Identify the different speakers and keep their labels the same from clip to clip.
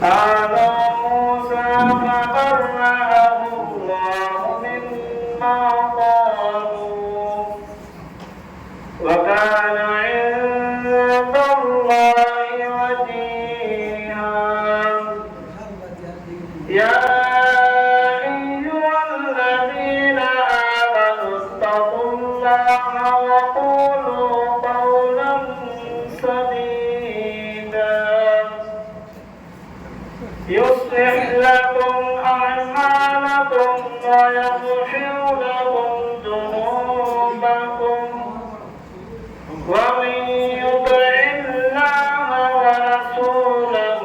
Speaker 1: هذا موسى فبرأه الله مما قالوا وكان عند الله وجيها يا أيها الذين آمنوا اتقوا الله وقولوا قولا سديدا يصلح لكم أعمالكم ويغفر لكم ذنوبكم ومن يطع الله ورسوله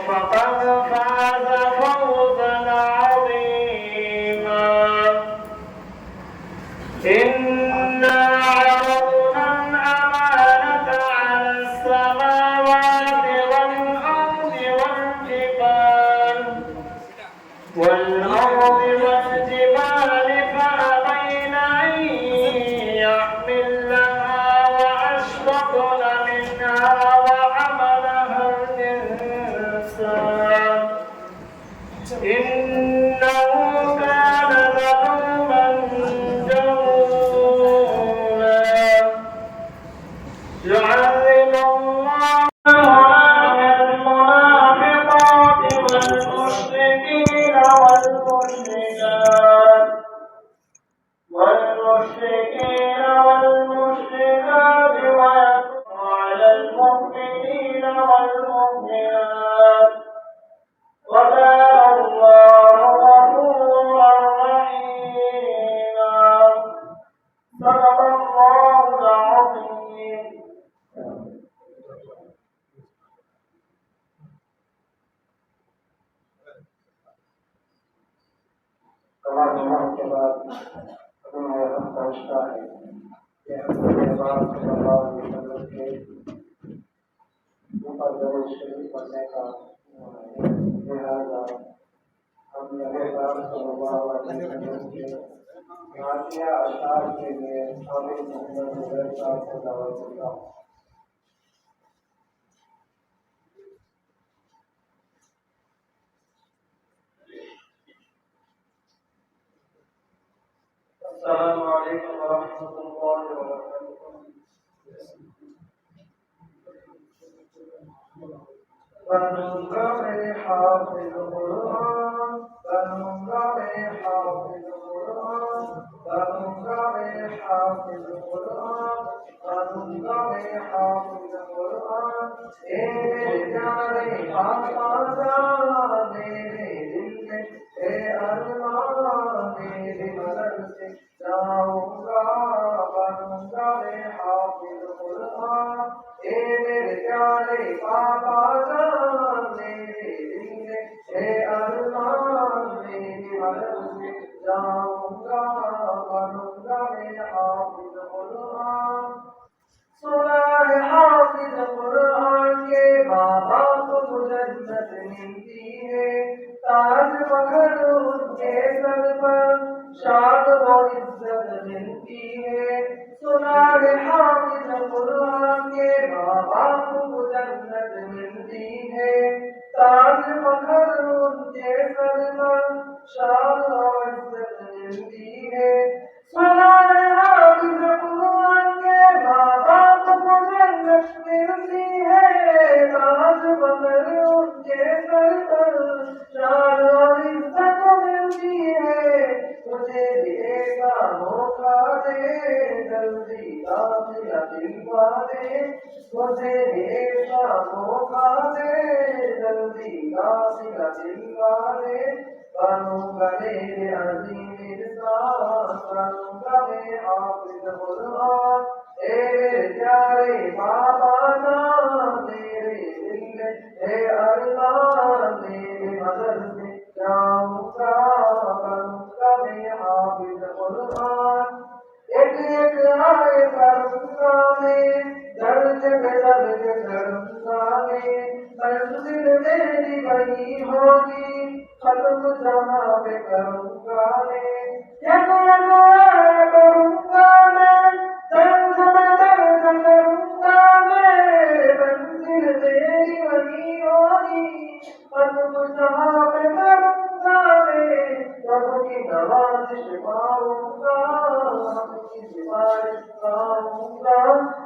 Speaker 1: فقد فاز فوزا عظيما إنا عرضنا الأمانة على السماوات والأرض والجبال فأبين أن يحملنها وأشفقن منها وحملها الإنسان إنه كان ظلوما جهولا يعذب الله المنافقات والمشركين والمشركات ويتوب على المؤمنين والمؤمنات وكان الله غفورا رحيما صدق الله العظيم.
Speaker 2: کمال ایمان کے بعد میں ہم پہنچتا ہے کہ حضرت اقبال صلی اللہ علیہ وسلم کے اوپر درود شریف پڑھنے کا لہٰذا ہم نبی اقبال صلی اللہ علیہ وسلم کے نعتیہ اشعار کے لیے حامد محمد زبیر صاحب کو دعوت دیتا ہوں. السلام علیکم ورحمۃ اللہ وبرکاتہ. بنونگا میں حافظ قرآن بنونگا میں حافظ قرآن بنونگا میں حافظ قرآن بنونگا میں حافظ قرآن اے پیارے آقا میرے دل میں اے اللہ میرے بدن سے جاؤں گا بنونگا میں حافظ قرآن اے میرے پیارے پاپا جان میرے دل میں اے اللہ میری مدد سے جاؤں گا بنونگا میں حافظ قرآن. سنا ہے حافظ قرآن کے بابا کو جنت ملتی ہے تاج مگر ان کے سر پر شاد و عزت ملتی ہے. سنا ہے حافظ قرآن کے بابا کو جنت ملتی ہے تاج مگر ان کے سر پر شاد و عزت ملتی ہے. سنا ہے حافظ قرآن کے بابا کو جنت ملتی ہے تاج مگر ان کے سر پر شاد و عزت ملتی ہے. مجھے بھی ایسا موقع دے جلدی داخلہ دلوا دے مجھے بھی ایسا موقع دے جلدی داخلہ دلوا دے بنونگا میرے عظیم انسان بنونگا میں حافظ قرآن اے میرے پیارے بابا جان میرے دل میں اے اللہ میرے مدد سے جاؤں گا بنونگا میں حافظ قرآن. ایک ایک آئے کروں میں درج درج کروں میں منزل میری وہی ہوگی ختم جہاں پہ کروں گا میں ایک ایک آئے کروں گا میں درج درج کروں گا میں منزل میری وہی ہوگی ختم جہاں میں کروں گا میں رب کی نوازش پاؤں گا رب کی سفارش پاؤں گا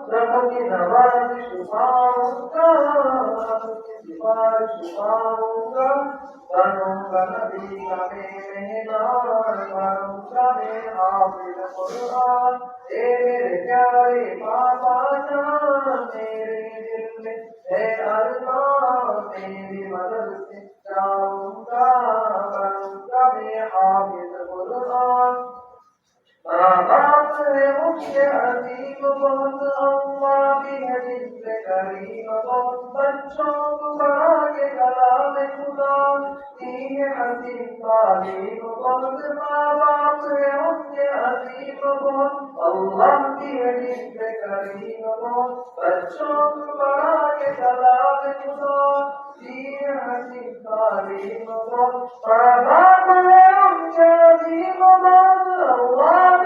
Speaker 2: رب کی نوازش پاؤں گا رب کی سفارش پاؤں گا بنوں گا نبی کا مہمان بنوں گا میں حافظ قرآن اے میرے پیارے پاپا جان میرے دل میں ہے ارمان میری مدد سے جاؤں گا بنوں گا میں حافظ قرآن ماں باپ ہے مجھے عظیم بہت اللہ بھی ہے جس سے کریم بہت بچوں کو بڑھا کے کلام خدا دی ہے حسین تعلیم بہت ماں باپ ہے مجھے عظیم بہت اللہ بھی ہے جس سے کریم بہت بچوں کو بڑھا کے کلام خدا دی ہے حسین تعلیم بہت ماں باپ ہے مجھے عظیم بہت اللہ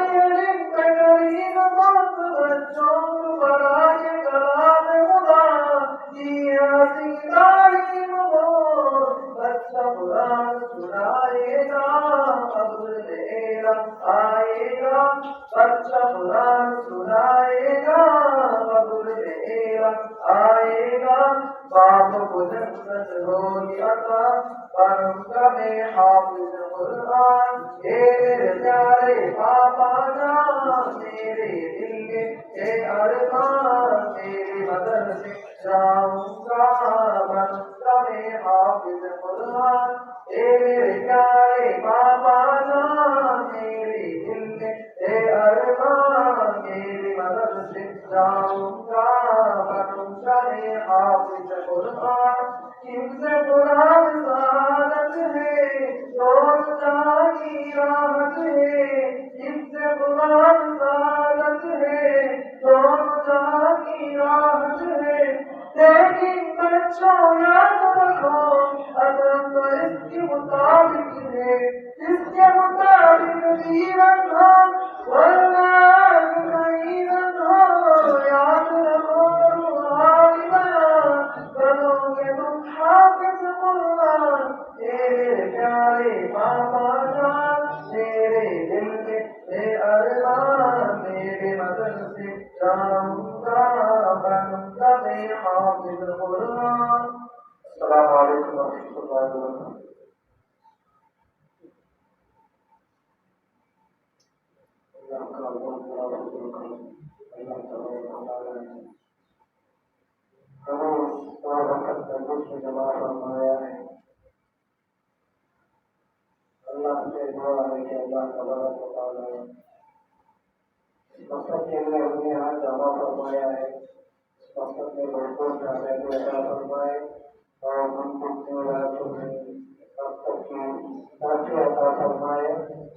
Speaker 2: آئے گا باپ کو جنت ہوگی عطا کروں گا میں حافظ قرآن اے میرے پیارے پاپا جان میرے دل میں اے ارمان میری مدد سے جاؤں گا بنوں گا میں حافظ قرآن اے میرے پیارے پاپا جان میرے دل میں اے ارمان میری مدد سے جاؤں گا بنوں گا میں حافظ قرآن حفظ قرآن سعادت ہے روز جہاں کی راحت ہے حفظ قرآن سعادت ہے روز جہاں کی راحت ہے لیکن بچوں یاد رکھو اگر تو اس کے مطابق ہے اس کے مطابق جیون ہو ورنہ نہیں ہو یاد رکھو روحانی بیان کرو گے تم حافظ قرآن تیرے پیارے پاپا جان تیرے دل میں اے ارمان میرے مدد سے جاؤں گا بنوں گا میں حافظ قرآن السلام علیکم ورحمۃ اللہ وبرکاتہ اللہ کا بہت بڑا شکر کروں اللہ تعالیٰ ہمیں وقت تندرست میں جمع فرمایا ہے اللہ سے دعا ہے کہ اللہ تبارک و تعالیٰ اس مقصد کے لیے ہمیں یہاں جمع فرمایا ہے اس مقصد میں بھرپور کامیابی عطا فرمائے اور ہم کو اب تک کی ترقی عطا فرمائے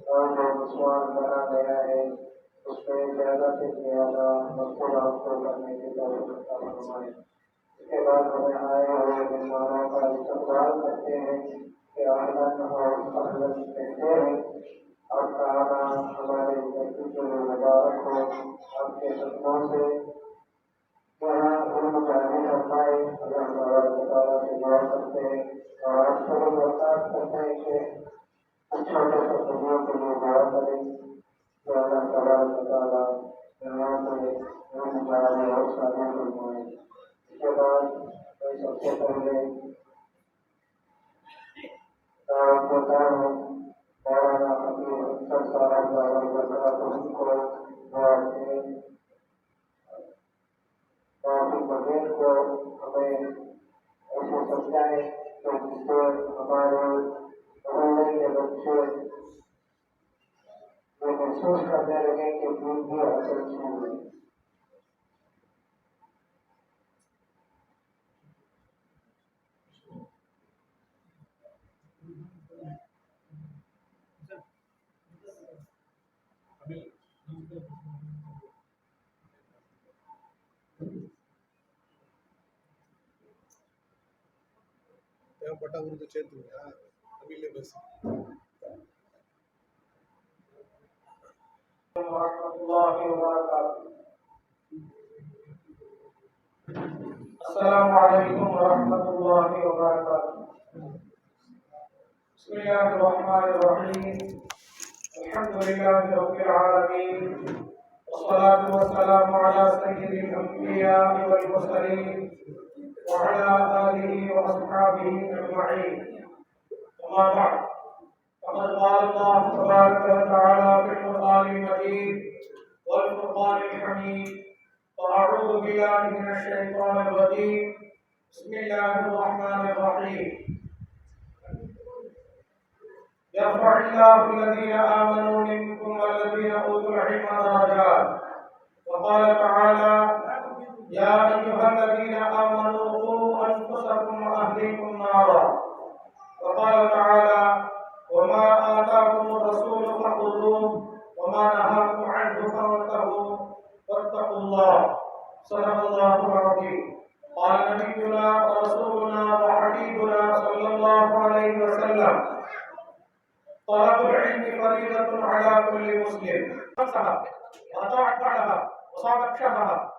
Speaker 2: اور جو مسلمان بنا گیا ہے اس میں زیادہ سے زیادہ مقصود آپ کو کرنے کی توفیق عطا فرمائے اس کے بعد ہمیں آئے ہوئے مہمانوں کا استقبال کرتے ہیں کہ اہلاً اور سہلاً کہتے ہیں آپ کا آنا ہمارے بچوں کے لیے مبارک ہو آپ کے قدموں سے یہاں علم جاری فرمائے اللہ تعالیٰ سے دعا کرتے ہیں اور آپ سے بھی درخواست کرتے ہیں کہ چھوٹے سے دنوں کے لیے دعا کریں کہ اللہ تعالیٰ یہاں پہ علم جاری اور شادی فرمائے اس کے بعد میں سب سے پہلے دعوت دیتا ہوں مولانا حبیب انصر صاحب دعوت برکاتہ کو دعا کے توفیق بغیر کو ہمیں ایسے سمجھائیں کہ جس سے ہمارے محلے کے بچے یہ محسوس کرنے لگے کہ دین بھی حاصل چیز ہے
Speaker 3: ಪಟ ಉರಿದು ಚೇತು ಅಭಿಲೆ ಬಸ್
Speaker 2: السلام علیکم ورحمۃ اللہ وبرکاتہ بسم الله الرحمن الرحيم الحمد لله رب العالمين والصلاة والسلام على سيد الأنبياء والمرسلين وعلى آله وأصحابه أجمعين أما بعد فقد قال الله تبارك وتعالى في القرآن المجيد والفرقان الحميد وأعوذ بالله من الشيطان الرجيم بسم الله الرحمن الرحيم يرفع الله الذين آمنوا منكم والذين أوتوا العلم درجات وقال تعالى يا أيها الذين آمنوا قوا أنفسكم وأهليكم نارا وقال تعالى وما آتاكم الرسول فخذوه وما نهاكم عنه فانتهوا واتقوا الله صدق الله العظيم قال نبينا ورسولنا وحبيبنا صلى الله عليه وسلم طلب العلم فريضة على كل مسلم نفسها وأطاعت بعدها وصامت شهرها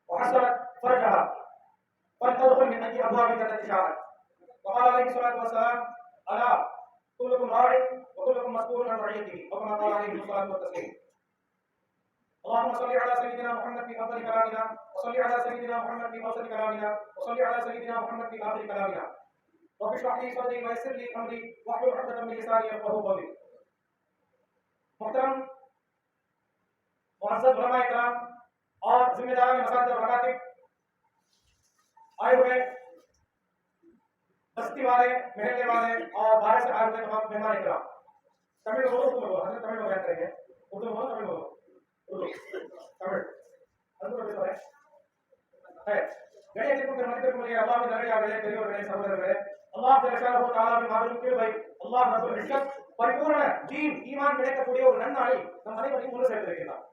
Speaker 2: وحسنت فرجها فلتدخل من أي أبواب جنة شاءت وقال عليه الصلاة والسلام ألا كلكم راع وكلكم مسؤول عن رعيته وكما قال عليه الصلاة والتسليم اللهم صل على سيدنا محمد في أفضل كلامنا وصل على سيدنا محمد في أوسط كلامنا وصل على سيدنا محمد في آخر كلامنا رب اشرح لي صدري ويسر لي امري واحلل عقدة من لساني يفقهوا قولي محترम मुअज़्ज़ज़ उलमा इकराम और जिम्मेदार मसाजिद और मकातिब आए हुए बस्ती वाले महल्ले वाले और बाहर से आए हुए तमाम मेहमान इकराम तमिल बोलो तुम लोग हमें तमिल में बयान करेंगे उर्दू बोलो तमिल बोलो उर्दू तमिल अंदर बोलो है गणेश जी को मस्जिद को लिए अल्लाह की दरगाह आ गए பெரியோர்களே சகோதரர்களே அல்லாஹ் ஜல்லஷானஹு தஆலாவின் மாபெரும் கிருபை அல்லாஹ் ரப்பல் இஸ்ஸத் பரிபூரண தீன் ஈமான் கிடைக்கக்கூடிய ஒரு நன்னாளில் நம் அனைவரையும் ஒன்று சேர்த்திருக்கிறார்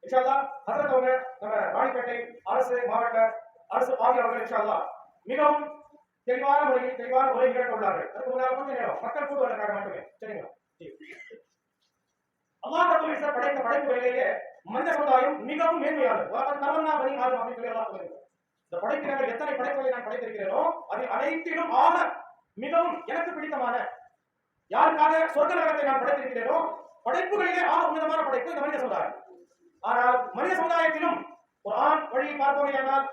Speaker 2: இன்ஷா அல்லாஹ் ஹஜ்ரத் அவங்க நம்ம ராணிப்பேட்டை அரசு மாவட்ட அரசு பாதி அவர்கள் இன்ஷா அல்லாஹ் மிகவும் தெளிவான முறையில் கேட்டுள்ளார்கள் அதுக்கு முன்னால் கொஞ்சம் நேரம் மக்கள் கூடுவதற்காக மட்டுமே சரிங்களா அல்லாஹ் ரப்பல் இஸ்ஸத் படைத்த படைப்புகளிலேயே மனித சமுதாயம் மிகவும் மேன்மையானது வலகத் கர்ரம்னா பனி ஆதம் அப்படின்னு சொல்லி அல்லாஹ் சொல்லுகிறார் இந்த படைப்பினங்கள் எத்தனை படைப்புகளை நான் படைத்திருக்கிறேனோ அது அனைத்திலும் ஆக மிகவும் எனக்கு பிடித்தமான யாருக்காக சொர்க்க நரகத்தை நான் படைத்திருக்கிறேனோ படைப்புகளிலே ஆக உன்னதமான படைப்பு இந்த மனித சமுதாயம் ஆனால் மனித சமுதாயத்திலும் குர்ஆன் வழியில் பார்ப்போமேயானால்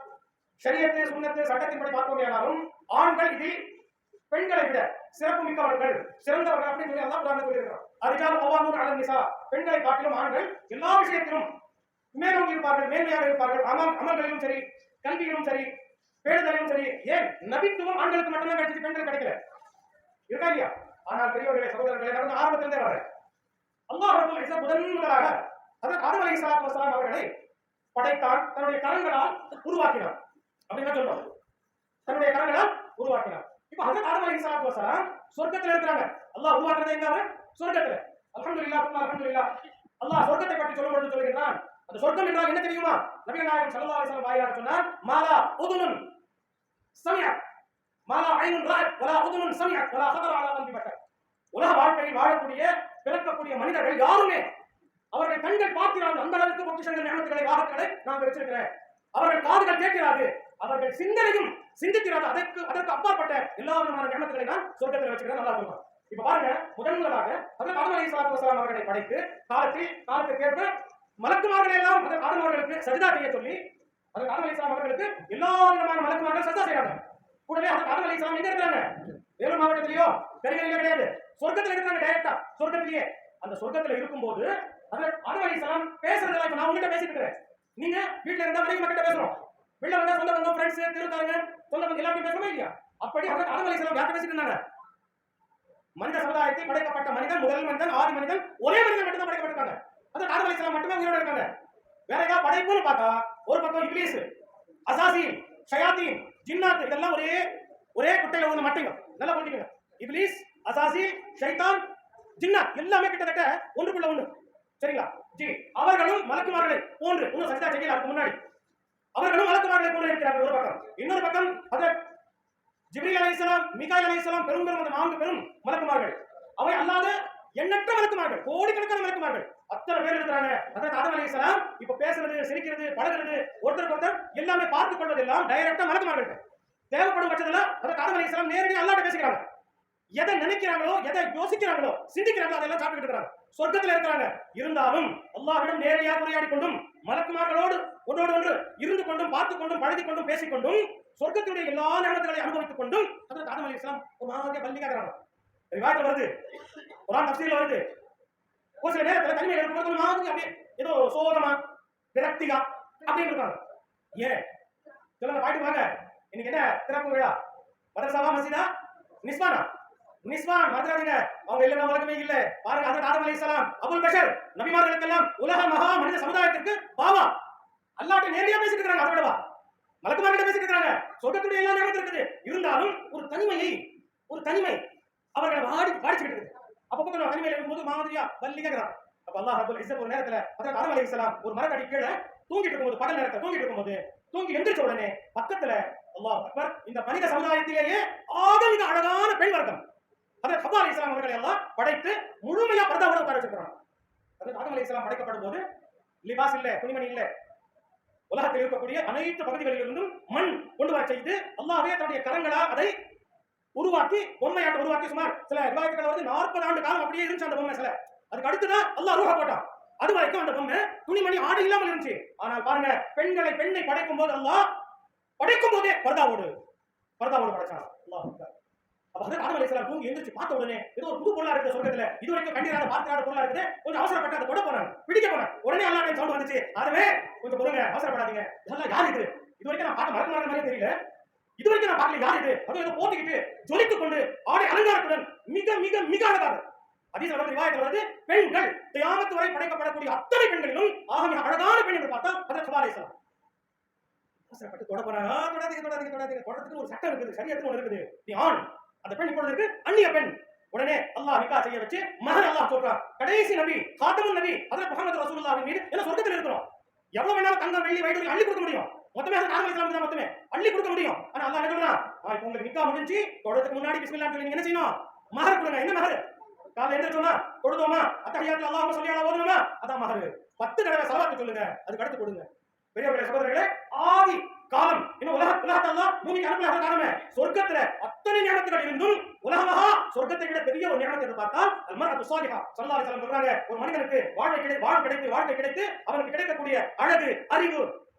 Speaker 2: ஷரியத்து சுன்னத்து சட்டத்தின்படி பார்ப்போமேயானாலும் ஆண்கள் இதில் பெண்களை விட சிறப்பு மிக்கவர்கள் சிறந்தவர்கள் அப்படின்னு சொல்லி அல்லாஹ் குர்ஆனில் சொல்லியிருக்கிறார் அரிஜாலு கவ்வாமூன அலன் நிசா பெண்களை காட்டிலும் ஆண்கள் எல்லா விஷயத்திலும் மேலோங்கி இருப்பார்கள் மேன்மையாக இருப்பார்கள் அமல்களிலும் சரி கல்வியிலும் சரி பேடுதலிலும் சரி ஏன் நபித்துவம் ஆண்களுக்கு மட்டும்தான் கிடைச்சது பெண்கள் கிடைக்கல இருக்கா இல்லையா ஆனால் பெரியவர்களே சகோதரர்களே நான் ஆரம்பத்திலிருந்தே வரேன் அல்லாஹ் ரப்பல் இஸ்ஸத் முதன்முதலாக ஹஜ்ரத் ஆதம் அலைஹிஸ்ஸலாத்து வஸ்ஸலாம் அவர்களை படைத்தான் தன்னுடைய கரங்களால் உருவாக்கினார் அப்படின்னு சொல்றோம் தன்னுடைய கரங்களால் உருவாக்கினார் இப்போ ஹஜ்ரத் ஆதம் அலைஹிஸ்ஸலாத்து வஸ்ஸலாம் சொர்க்கத்தில் இருக்கிறாங்க அல்லாஹ் உருவாக்குறது எங்க அவர் சொர்க்கத்தில் அல்ஹம்துலில்லாஹ் அல்லாஹ் சொர்க்கத்தை பற்றி சொல்லும்போது சொல்கிறான் அந்த சொர்க்கம் என்றால் என்ன தெரியுமா நபிகள் நாயகம் ஸல்லல்லாஹு அலைஹி வஸல்லம் வாயிலாக சொன்னார் மாலா உதுனுன் சமிஅத் மாலா ஐனுன் ரஅத் வலா உதுனுன் சமிஅத் வலா ஹதர அலா கல்பி பஷர் உலக வாழ்க்கையில் வாழக்கூடிய பிறக்கக்கூடிய மனிதர்கள் யாருமே அவர்கள் கண்கள் பார்க்கிறார்கள் அந்த அளவுக்கு பொக்கிஷங்கள் நியமத்துகளை வாகங்களை நான் வச்சிருக்கிறேன் அவர்கள் காதுகள் கேட்கிறார்கள் அவர்கள் சிந்தனையும் சிந்திக்கிறார்கள் அதற்கு அப்பாற்பட்ட எல்லா விதமான நியமத்துகளை நான் சொர்க்கத்தில் வச்சிருக்கிறேன் நல்லா சொல்றான் இப்ப பாருங்க முதன்முதலாக ஹஜ்ரத் ஆதம் அலைஹிஸ்ஸலாத்து வஸ்ஸலாம் அவர்களை படைத்து காலத்திற்கேற்ப மலக்குமார்கள் எல்லாம் ஆதம் அவர்களுக்கு சஜ்தா செய்ய சொல்லி அதற்கு ஆதம் அலைஹிஸ்ஸலாம் அவர்களுக்கு எல்லா விதமான மலக்குமார்கள் சஜ்தா செய்றாங்க கூடவே அதற்கு ஆதம் அலைஹிஸ்ஸலாம் எங்க இருக்காங்க வேலூர் மாவட்டத்திலேயோ கரிகரையிலோ கிடையாது சொர்க்கத்தில் இருக்காங்க டைரக்டா சொர்க்கத்திலேயே அந்த சொர்க்கத்தில் இருக்கும்போது அதற்கு ஆதம் அலைஹிஸ்ஸலாம் பேசுறதெல்லாம் இப்ப நான் உங்ககிட்ட பேசிட்டு இருக்கிறேன் நீங்க வீட்டுல இருந்தா மனைவி மக்கள்கிட்ட பேசுறோம் வெளில வந்தா சொந்த பந்தம் ஃப்ரெண்ட்ஸ் திருக்காரங்க சொந்த பந்தம் எல்லாத்தையும் பேசணுமா இல்லையா அப்படி அதற்கு ஆதம் அலைஹிஸ்ஸலாம் யார்கிட்ட பேசிட்டு இருந்தாங்க மனித சமுதாயத்தில் படைக்கப்பட்ட மனிதன் முதல் மனிதன் ஆதி மனிதன் ஒரே மனிதன் மட்டும் தான் படைக்கப்பட்டிருக்காங்க அது ஆதம் அலைஹிஸ்ஸலாம் மட்டுமே உயிரோட இருக்காங்க வேற ஏதாவது படைப்புன்னு பார்த்தா ஒரு பக்கம் இப்லீஸ் அசாசீல் ஷயாத்தீன் ஜின்னாத் இதெல்லாம் ஒரே குட்டையில உள்ள மட்டைங்க நல்லா புரிஞ்சுக்கங்க இப்லீஸ் அசாசீல் ஷைத்தான் ஜின்னாத் எல்லாமே கிட்டத்தட்ட ஒன்றுக்குள்ள ஒன்று சரிங்களா ஜி அவர்களும் மலக்குமார்களை போன்று இன்னும் சஜ்தா செய்யல அதுக்கு முன்னாடி அவர்களும் மலக்குமார்களை போன்று இருக்கிறார்கள் ஒரு பக்கம் இன்னொரு பக்கம் ஹஜ்ரத் ஜிப்ரீல் அலைஹிஸ்ஸலாம் மீகாயில் அலைஹிஸ்ஸலாம் பெரும் அந்த 4 பெரும் மலக்குமார்கள் அவை அல்லாத எண்ணற்ற மலக்குமார்கள் கோடிக்கணக்கான மலக்குமார்கள் அத்தனை பேர் இருக்கிறாங்க ஹஜ்ரத் ஆதம் அலைஹிஸ்ஸலாம் இப்ப பேசுறது சிரிக்கிறது பழகுறது ஒருத்தர் எல்லாமே பார்த்துக் கொள்வதெல்லாம் டைரக்டா மலக்குமார்கள் தேவைப்படும் பட்சத்துல ஹஜ்ரத் ஆதம் அலைஹிஸ்ஸலாம் நேரடியாக அல்லாஹ்ட்ட பேசிக்கிறாங்க
Speaker 4: எதை நினைக்கிறாங்களோ, எதை யோசிக்கிறாங்களோ, சிந்திக்கிறாங்களோ அதெல்லாம் சாப்பிட்டு இருக்கிறாங்க. சொர்க்கத்தில் இருக்கிறாங்க. இருந்தாலும் அல்லாஹ்விடம் நேரடியாக உரையாடி கொண்டும் மலக்குமார்களோடு ஒன்றோடு ஒன்று இருந்து கொண்டும் பார்த்துக் கொண்டும் பழகிக் கொண்டும் பேசிக் கொண்டும் சொர்க்கத்துடைய எல்லா நியமங்களை அனுபவித்துக் கொண்டும் ஹஜ்ரத் ஆதம் அலைஹிஸ்ஸலாம் ஒரு மாதிரி பல்லிக்காகிறாங்க. ரிவாயத்துல வருது, குர்ஆன் தஃசீர்ல வருது. ஒரு சில நேரத்துல தனிமையில இருக்கும்போது ஒரு மாதிரி அப்படியே ஏதோ சோகமா விரக்தியா அப்படின்னு இருக்காங்க. ஏன் சொல்லுங்க, பாயிட்டு வாங்க. இன்னைக்கு என்ன திறப்பு விழா? மதரசாவா மஸ்ஜிதா? நிஸ்வானா? நிஸ்வான் மறந்துடாதீங்க. அவங்க இல்லைன்னா உலகமே இல்லை. பாருங்க, ஹஜ்ரத் ஆதம் அலைஹிஸ்ஸலாம் அபுல் பஷர் நபிமார்களுக்கெல்லாம் உலக மகா மனித சமுதாயத்திற்கு பாவா அல்லாஹ்ட்ட நேரடியா பேசிட்டு இருக்காங்க. அதை விடவா மலக்குமார்கிட்ட பேசிட்டு இருக்காங்க. சொர்க்கத்துடைய எல்லா நியமத்தும் இருக்குது. இருந்தாலும் ஒரு தனிமை அவர்களை பாடிச்சுட்டு இருக்குது. அப்ப தனிமையில இருக்கும்போது மாதிரியா பல்லிக்கிறாங்க. அப்ப அல்லாஹ் ரப்பல் இஸ்ஸத் ஒரு நேரத்துல ஹஜ்ரத் ஆதம் அலைஹிஸ்ஸலாம் ஒரு மரத்தடி கீழே தூங்கிட்டு இருக்கும்போது, பகல் நேரத்துல தூங்கிட்டு இருக்கும்போது, தூங்கி எந்திரிச்ச உடனே பக்கத்துல அல்லாஹ் அக்பர், இந்த மனித சமுதாயத்திலேயே ஆகமிக அழகான பெண் வர்க்கம் ஹஜ்ரத் ஹவ்வா அலைஹிஸ்ஸலாம் அவர்களை எல்லாம் படைத்து முழுமையா பர்தாவோட உட்கார வச்சிருக்காங்க. ஹஜ்ரத் ஆதம் அலைஹிஸ்ஸலாம் படைக்கப்படும் போது லிபாஸ் இல்ல, துணிமணி இல்ல. உலகத்தில் இருக்கக்கூடிய அனைத்து பகுதிகளிலிருந்தும் மண் கொண்டு வர செய்து அல்லாஹ்வே தன்னுடைய கரங்களால் அதை உருவாக்கி பொம்மையாட்ட உருவாக்கி சுமார் சில ரிவாயத்துகள் வந்து 40 ஆண்டு காலம் அப்படியே இருந்துச்சு அந்த பொம்மை. சில அதுக்கு அடுத்துதான் அல்லாஹ் ரூஹ போட்டான். அது வரைக்கும் அந்த பொம்மை துணிமணி ஆடை இல்லாமல் இருந்துச்சு. ஆனால் பாருங்க, பெண்ணை படைக்கும் போது அல்லாஹ் படைக்கும் போதே பர்தாவோடு படைச்சான். அல்லாஹ் அக்பர். அப்ப ஹஜ்ரத் ஆதம் அலைஹிஸ்ஸலாம் தூங்கி எந்திரிச்சு பார்த்த உடனே ஏதோ ஒரு புது பொருளா இருக்கு சொர்க்கத்துல, இது வரைக்கும் கண்டிராத பார்க்காத பொருளா இருக்குது. கொஞ்சம் அவசரப்பட்டு அதை தொட போறாங்க, பிடிக்க போறாங்க. உடனே அல்லாஹ் சவுண்ட் வந்துச்சு, ஆதமே கொஞ்சம் பொறுங்க, அவசரப்படாதீங்க. இதெல்லாம் யார் இது? இது வரைக்கும் நான் பார்க்க மறக்க மாதிரியே தெரியல. இது வரைக்கும் நான் பார்க்கல, யார் இது? அது ஏதோ போட்டுக்கிட்டு ஜொலித்துக் கொண்டு ஆடை அலங்காரத்துடன் மிக மிக மிக அழகாக ஹதீஸ்ல வந்து ரிவாயத்துல வருது, பெண்கள் கியாமத் வரை படைக்கப்படக்கூடிய அத்தனை பெண்களிலும் ஆக மிக அழகான பெண் என்று பார்த்தா ஹஜ்ரத் ஹவ்வா அலைஹிஸ்ஸலாம். அவசரப்பட்டு தொட போறாங்க. தொடாதீங்க. தொடத்துக்கு ஒரு சட்டம் இருக்குது, ஷரியத்துக்கு ஒன்று இருக்குது. நீ ஆண், அந்த பெண் இப்பொழுது இருக்கு அந்நிய பெண். உடனே அல்லாஹ் நிக்கா செய்ய வச்சு மஹர் அல்லாஹ் சொல்றான். கடைசி நபி காத்தமுன் நபி ஹஜ்ரத் முஹம்மது ரசூலுல்லாஹின் மீது என்ன சொர்க்கத்தில் இருக்கிறோம். எவ்வளவு வேணாலும் தங்கம் வெள்ளி வைடூரியம் அள்ளி கொடுக்க முடியும். மொத்தமே ஹஜ்ரத் ஆதம் அலைஹிஸ்ஸலாம் தான் மொத்தமே அள்ளி கொடுக்க முடியும். ஆனா அல்லாஹ் என்ன சொல்றான், இப்போ உங்களுக்கு நிக்கா முடிஞ்சு தொடுறதுக்கு முன்னாடி பிஸ்மில்லாஹ் சொல்லி நீங்க என்ன செய்யணும்? மஹர் கொடுங்க. என்ன மஹர்? காலையில எந்திரச்சோமா தொழுதோமா அத்தஹியாத்துல் அல்லாஹும்ம ஸல்லி அலா ஓதுனோமா, அதான் மஹர். 10 தடவை ஸலவாத் சொல்லுங்க, அதுக்கு அடுத்து கொடுங்க. பெரியவர்களே சகோதரர்களே, ஆதி காலம் இன்னும் உலகத்தை அல்லாஹ் பூமிக்கு அனுப்பலாத காலமே சொர்க்கத்துல அத்தனை நியமத்துகள் இருந்தும் உலகமஹா சொர்க்கத்தை விட பெரிய ஒரு நியமத்தை பார்த்தால் அல்மர்அத்து ஸாலிஹா ஸல்லல்லாஹு அலைஹி வஸல்லம் சொல்றாங்க, ஒரு மனிதனுக்கு வாழ்க்கை கிடைத்து அவனுக்கு கிடைக்கக்கூடிய அழகு, அறிவு,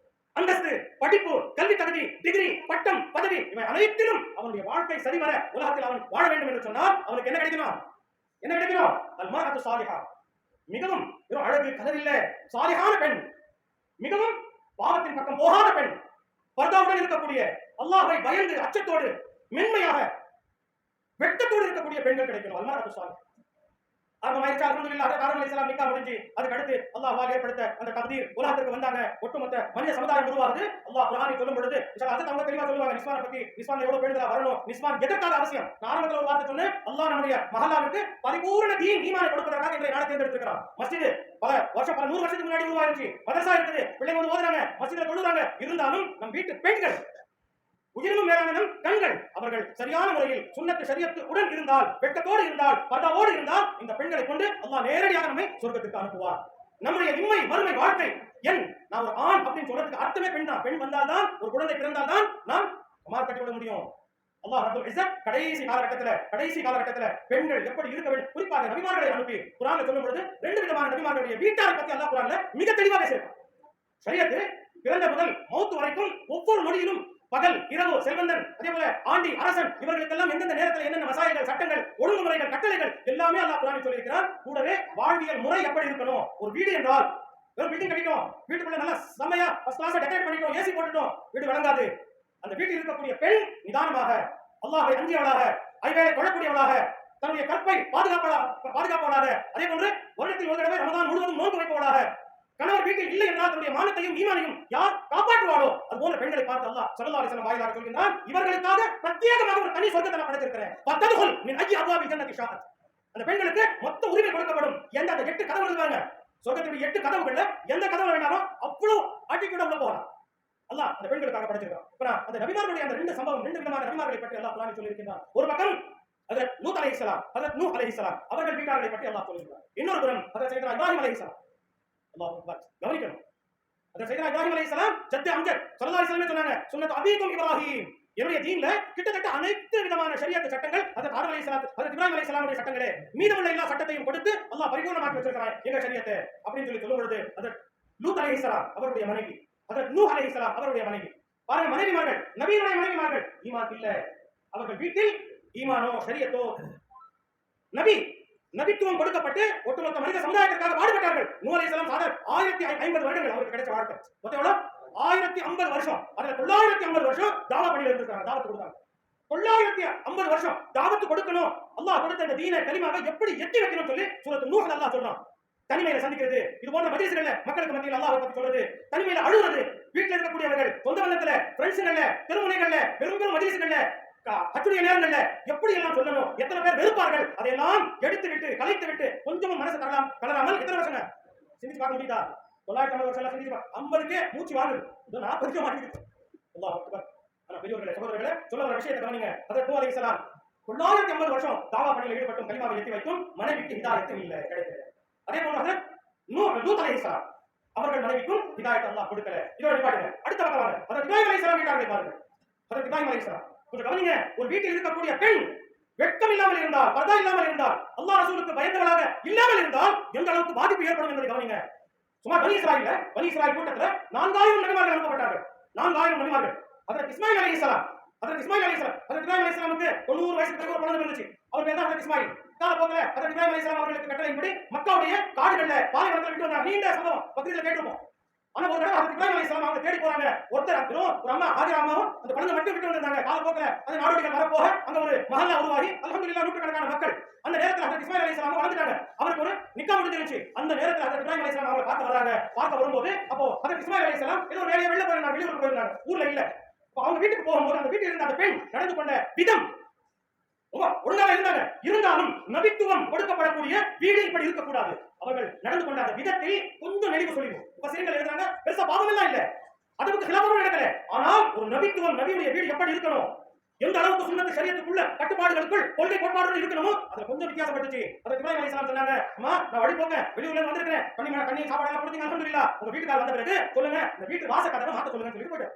Speaker 4: அந்தஸ்து, படிப்பு, கல்வி தகுதி, டிகிரி, பட்டம், பதவி இவை அனைத்திலும் அவனுடைய வாழ்க்கை சரிவர உலகத்தில் அவன் வாழ வேண்டும் என்று சொன்னால் அவனுக்கு என்ன கிடைக்கணும்? அல்மர்அத்து ஸாலிஹா, மிகவும் அழகு, கலர் இல்ல, சாலிஹான பெண், மிகவும் பாவத்தின் பக்கம் போகாத பெண், பர்தாவுடன் இருக்கக்கூடிய, அல்லாஹ்வை பயந்து அச்சத்தோடு மென்மையாக வெட்கத்தோடு இருக்கக்கூடிய பெண்கள் கிடைக்கணும். அல்மர்அத்து ஸாலிஹா. ஆரம்பமாயிருச்சு. அல்ஹம்துலில்லாஹ். ஹஜ்ரத் ஆதம் அலைஹிஸ்ஸலாம் நிக்கா முடிஞ்சு அதுக்கு அடுத்து அல்லாஹ்வால் ஏற்படுத்த அந்த தக்தீர் உலகத்துக்கு வந்தாங்க. ஒட்டுமொத்த மனித சமுதாயம் உருவாகுது. அல்லாஹ் குர்ஆனில் சொல்லும் பொழுது ஹஜ்ரத் அவங்க தெளிவா சொல்லுவாங்க நிஸ்வான் பத்தி. நிஸ்வான் எவ்வளவு பெண்களா வரணும், நிஸ்வான் எதற்காக அவசியம். நான் ஆரம்பத்தில் ஒரு வார்த்தை சொன்னேன், அல்லாஹ் நம்முடைய மஹல்லாவுக்கு பரிபூர்ண தீன் ஈமானை கொடுப்பதற்காக இன்றைய நாளை தேர்ந்தெடுத்திருக்கிறான். மஸ்ஜித் பல 100 வருஷத்துக்கு முன்னாடி உருவாயிருச்சு. மதரசா இருக்குது, பிள்ளைங்க வந்து ஓதுறாங்க, மஸ்ஜித்ல தொழுறாங்க. இருந்தாலும் நம் வீட்டு பெண்கள் உயிரினும் மேலான நம் கண்கள் அவர்கள் சரியான முறையில் சுன்னத்து ஷரியத்து உடன் இருந்தால், வெட்கத்தோடு இருந்தால், பர்தாவோடு இருந்தால் இந்த பெண்களை கொண்டு அல்லாஹ் நேரடியாக நம்மை சொர்க்கத்துக்கு அனுப்புவார். நம்முடைய இம்மை மறுமை வாழ்க்கை நான் ஒரு ஆண் அப்படின்னு சொல்றதுக்கு அர்த்தமே பெண் தான். பெண் வந்தால்தான், ஒரு குழந்தை பிறந்தால்தான் நாம் கமார் கட்டிவிட முடியும். அல்லாஹ் ரப்பல் இஸ்ஸத் கடைசி காலகட்டத்துல பெண்கள் எப்படி இருக்க வேண்டும், குறிப்பாக நபிமார்களை அனுப்பி குர்ஆன்ல சொல்லும் பொழுது 2 விதமான நபிமார்களுடைய வீட்டாரை பத்தி அல்லாஹ் குர்ஆன்ல மிக தெளிவாக பேசுகிறார். ஷரியத்து பிறந்த முதல் மௌத் வரைக்கும் ஒவ்வொரு நொடியிலும் பகல் இரவு செல்வந்தன், அதே போல ஆண்டி அரசன், இவர்களுக்கெல்லாம் எந்தெந்த நேரத்தில் என்னென்ன மசாயல்கள், சட்டங்கள், ஒழுங்குமுறைகள், கட்டளைகள் எல்லாமே அல்லாஹ் குர்ஆனில் சொல்லியிருக்கிறார். கூடவே வாழ்வியல் முறை எப்படி இருக்கணும். ஒரு வீடு என்றால் வெறும் பில்டிங் கட்டிட்டோம், வீட்டுக்குள்ள நல்லா செமையா ஃபர்ஸ்ட் கிளாஸா டெக்கரேட் பண்ணிட்டோம், ஏசி போட்டுட்டோம், வீடு வழங்காது. அந்த வீட்டில் இருக்கக்கூடிய பெண் நிதானமாக, அல்லாஹ்வை அஞ்சியவளாக, ஐவேளை தொழக்கூடியவளாக, தன்னுடைய கற்பை பாதுகாப்பவளாக, அதே போன்று வருடத்தில் ஒரு தடவை ரமதான் முழுவதும் நோன்பு வைப்பவளாக, கணவர் வீட்டில் இல்லை என்றால் தன்னுடைய மானத்தையும் ஈமானையும் யார் காப்பாற்றுவாரோ அது போன்ற பெண்களை பார்த்து அல்லாஹ் ஸல்லல்லாஹு அலைஹி வஸல்லம் வாயிலாக சொல்கிறார், இவர்களுக்காக பிரத்யேகமாக ஒரு தனி சொர்க்கத்தை நான் படைத்திருக்கிறேன். வத்ததுல் மின் அய்யி அப்வாபில் ஜன்னதி ஷாஅத். அந்த பெண்களுக்கு மொத்த உரிமை கொடுக்கப்படும். எந்த அந்த 8 கதவுகள் இருக்காங்க சொர்க்கத்துடைய 8 கதவுகள்ல எந்த கதவு வேணாலும் அவ்வளவு ஆட்டிட்யூடா உள்ள போகலாம். அல்லாஹ் அந்த பெண்களுக்காக படைச்சிருக்கான். அப்புறம் அந்த நபிமார்களுடைய அந்த 2 சம்பவம், 2 விதமான நபிமார்களை பற்றி அல்லாஹ் குர்ஆனில் சொல்லியிருக்கிறார். ஒரு பக்கம் ஹஜ்ரத் லூத் அலைஹிஸ்ஸலாம், ஹஜ்ரத் நூஹ் அலைஹிஸ்ஸலாம் அவர்கள் வீட்டார்களை பற்றி அல்லாஹ் சொல்லியிருக்கிறார். இன்னொரு புறம் ஹஜ்ரத் சையதுனா இப்ராஹிம் அலைஹிஸ்ஸலாம். அல்லாஹ் அக்பர். கவனிக்கணும். ஹஜ்ரத் சையதுனா இப்ராஹிம் அலைஹிஸ்ஸலாம் ஜத் அம்ஜத் ஸல்லல்லாஹு அலைஹி வஸல்லம் சொன்னாங்க, சுன்னத்து அபீக்கும் இப்ராஹிம், என்னுடைய தீன்ல கிட்டத்தட்ட அனைத்து விதமான ஷரியத் சட்டங்கள் ஹஜ்ரத் ஆதம் அலைஹிஸ்ஸலாம் ஹஜ்ரத் இப்ராஹிம் அலைஹிஸ்ஸலாமுடைய சட்டங்களே மீதமுள்ள எல்லா சட்டத்தையும் கொடுத்து அல்லாஹ் பரிபூர்ணமாக்கி வச்சிருக்கான் எங்க ஷரியத்தை அப்படின்னு சொல்லும் பொழுது ஹஜ்ரத் லூத் அலைஹிஸ்ஸலாம் அவருடைய மனைவி, ஹஜ்ரத் நூஹ் அலைஹிஸ்ஸலாம் அவருடைய மனைவி, பாருங்க மனைவிமார்கள், நபியுடைய மனைவிமார்கள் ஈமான் இல்ல, அவர்கள் வீட்டில் ஈமானோ ஷரியத்தோ நபித்துவம் கொடுக்கப்பட்டு ஒட்டுமொத்த மனித சமுதாயத்திற்காக பாடுபட்டார்கள். நூஹ் அலைஹிஸ்ஸலாம் சாதர் 1050 வருடங்கள் அவருக்கு கிடைச்ச வாழ்க்கை மொத்தம் எவ்வளவு 1050 வருஷம். அதுல 950 வருஷம் தாவா பணியில இருந்திருக்காங்க, தாவத்து கொடுத்தாங்க. 950 வருஷம் தாவத்து கொடுக்கணும். அல்லாஹ் கொடுத்த இந்த தீன கலிமாவை எப்படி எத்தி வைக்கணும் சொல்லி சூரத்து நூஹ்ல அல்லாஹ் சொல்றான். தனிமையில சந்திக்கிறது, இது போன்ற மஜ்லிஸ்கள்ல மக்களுக்கு மத்தியில் அல்லாஹ்வை பத்தி சொல்றது, தனிமையில அழுகிறது, வீட்டுல இருக்கக்கூடியவர்கள் சொந்த பந்தத்துல ஃப்ரெண்ட்ஸ்கள்ல தெருமுனைகள்ல பெரும் மஜ்லிஸ்கள்ல அச்சுடைய நேரங்கள்ல எப்படி எல்லாம் சொல்லணும், எத்தனை பேர் வெறுப்பார்கள், அதையெல்லாம் எடுத்து விட்டு கலைத்து விட்டு கொஞ்சமும் மனசு கலராமல் எத்தனை வருஷங்க சிந்திச்சு பார்க்க முடியுதா? 950 வருஷம் சிந்திச்சு 50க்கே மூச்சு வாங்குது, 40க்கே மாறிடுது. அல்லாஹ் அக்பர். ஆனா பெரியவர்களே சகோதரர்களே சொல்ல வர விஷயத்தை கவனிங்க. ஹஜ்ரத் நூஹ் அலைஹிஸ்ஸலாம் 950 வருஷம் தாவா பணியில் ஈடுபட்டும் கலிமாவை எத்தி வைக்கும் மனைவிக்கு ஹிதாயத்து இல்லை, கிடைக்கல. அதே போல ஹஜ்ரத் லூத் அலைஹிஸ்ஸலாம் அவர்கள் மனைவிக்கும் ஹிதாயத் அல்லாஹ் கொடுக்கல. இதோட பாருங்க அடுத்த பக்கம் வாங்க. ஹஜ்ரத் இப்ராஹிம் அலைஹிஸ்ஸலாம் வீட்டார்கள் பாருங்க. ஹஜ்ரத் இப்ராஹிம் அலைஹிஸ்ஸலாம் கொஞ்சம் கவனிங்க. ஒரு வீட்டில் இருக்கக்கூடிய பெண் வெட்கம் இல்லாமல் இருந்தால், பர்தா இல்லாமல் இருந்தால், அல்லாஹ் ரசூலுக்கு பயந்தவளாக இல்லாமல் இருந்தால் எந்த அளவுக்கு பாதிப்பு ஏற்படும் என்பதை கவனிங்க. சுமார் பனி இஸ்ராயீல் கூட்டத்தில் 4000 நபிமார்கள் அனுப்பப்பட்டார்கள். 4000 நபிமார்கள். ஹஜ்ரத் இஸ்மாயில் அலைஹிஸ்ஸலாம் ஹஜ்ரத் இப்ராஹிம் அலைஹிஸ்ஸலாமுக்கு 90 வயசுக்கு பிறகு ஒரு குழந்தை இருந்துச்சு. அவர் பேர் தான் ஹஜ்ரத் இஸ்மாயில். காலப்போக்கில் ஹஜ்ரத் இப்ராஹிம் அலைஹிஸ்ஸலாம் அவர்களுக்கு கட்டளையின்படி மக்காவுடைய காடுகள்ல பாலைவனத்தில் விட்டு வந்தாங்க. நீண்ட சம்பவம் பக்ரீத்ல கேட்டிருப்போம். ஆனா ஒரு தடவை ஹஜ்ரத் இப்ராஹிம் அலைஹிஸ்ஸலாம் அவங்க தேடி போறாங்க. ஒருத்தர் ஒரு அம்மா ஹாஜரா அம்மாவும் அந்த குழந்தை மட்டும் விட்டு வந்தாங்க. காலப்போக்கில் அந்த நாடோடிகள் வரப்போக அங்க ஒரு மஹல்லா உருவாகி அல்ஹம்துலில்லாஹ் நூற்றுக்கணக்கான மக்கள் அந்த நேரத்தில் ஹஜ்ரத் இஸ்மாயில் அலைஹிஸ்ஸலாம் வளர்ந்துட்டாங்க. அவருக்கு ஒரு நிக்கா முடிஞ்சிருச்சு. அந்த நேரத்தில் ஹஜ்ரத் இப்ராஹிம் அலைஹிஸ்ஸலாம் அவங்களை பார்க்க வராங்க. பார்க்க வரும்போது அப்போ ஹஜ்ரத் இஸ்மாயில் அலைஹிஸ்ஸலாம் ஏதோ ஒரு வேலையை வெளில போயிருந்தாங்க, வெளியூருக்கு போயிருந்தாங்க, ஊர்ல இல்ல. அவங்க வீட்டுக்கு போகும்போது அந்த வீட்டில் இருந்த அந்த பெண் நடந்து கொண்ட விதம் ஒழுங்காக இருந்தாங்க. இருந்தாலும் நபித்துவம் கொடுக்கப்படக்கூடிய வீடு இப்படி இருக்கக்கூடாது. அவர்கள் நடந்து கொண்ட அந்த விதத்தில் கொஞ்சம் நெளிவு சொல்லிடும். வசனங்கள் எழுதுறாங்க, பெருசா பாவம் எல்லாம் இல்ல, அதுக்கு கிலாபமும் நடக்கல. ஆனால் ஒரு நபித்துவம், நபியுடைய வீடு எப்படி இருக்கணும், எந்த அளவுக்கு சுன்னத்து ஷரியத்துக்குள்ள கட்டுப்பாடுகளுக்குள் கொள்கை கோட்பாடுகள் இருக்கணுமோ அதுல கொஞ்சம் வித்தியாசப்பட்டுச்சு. அதுக்கு இப்ராஹிம் அலைஹிஸ்ஸலாம் சொன்னாங்க, அம்மா நான் வழி போங்க, வெளியூர்ல இருந்து வந்திருக்கேன், தண்ணி சாப்பாடு எல்லாம் கொடுத்தீங்க, அல்ஹம்துலில்லாஹ். உங்க வீட்டுக்கார வந்த பிறகு சொல்லுங்க இந்த வீட்டு வாச கதவை மாத்த சொல்லுங்க சொல்லி போயிட்டு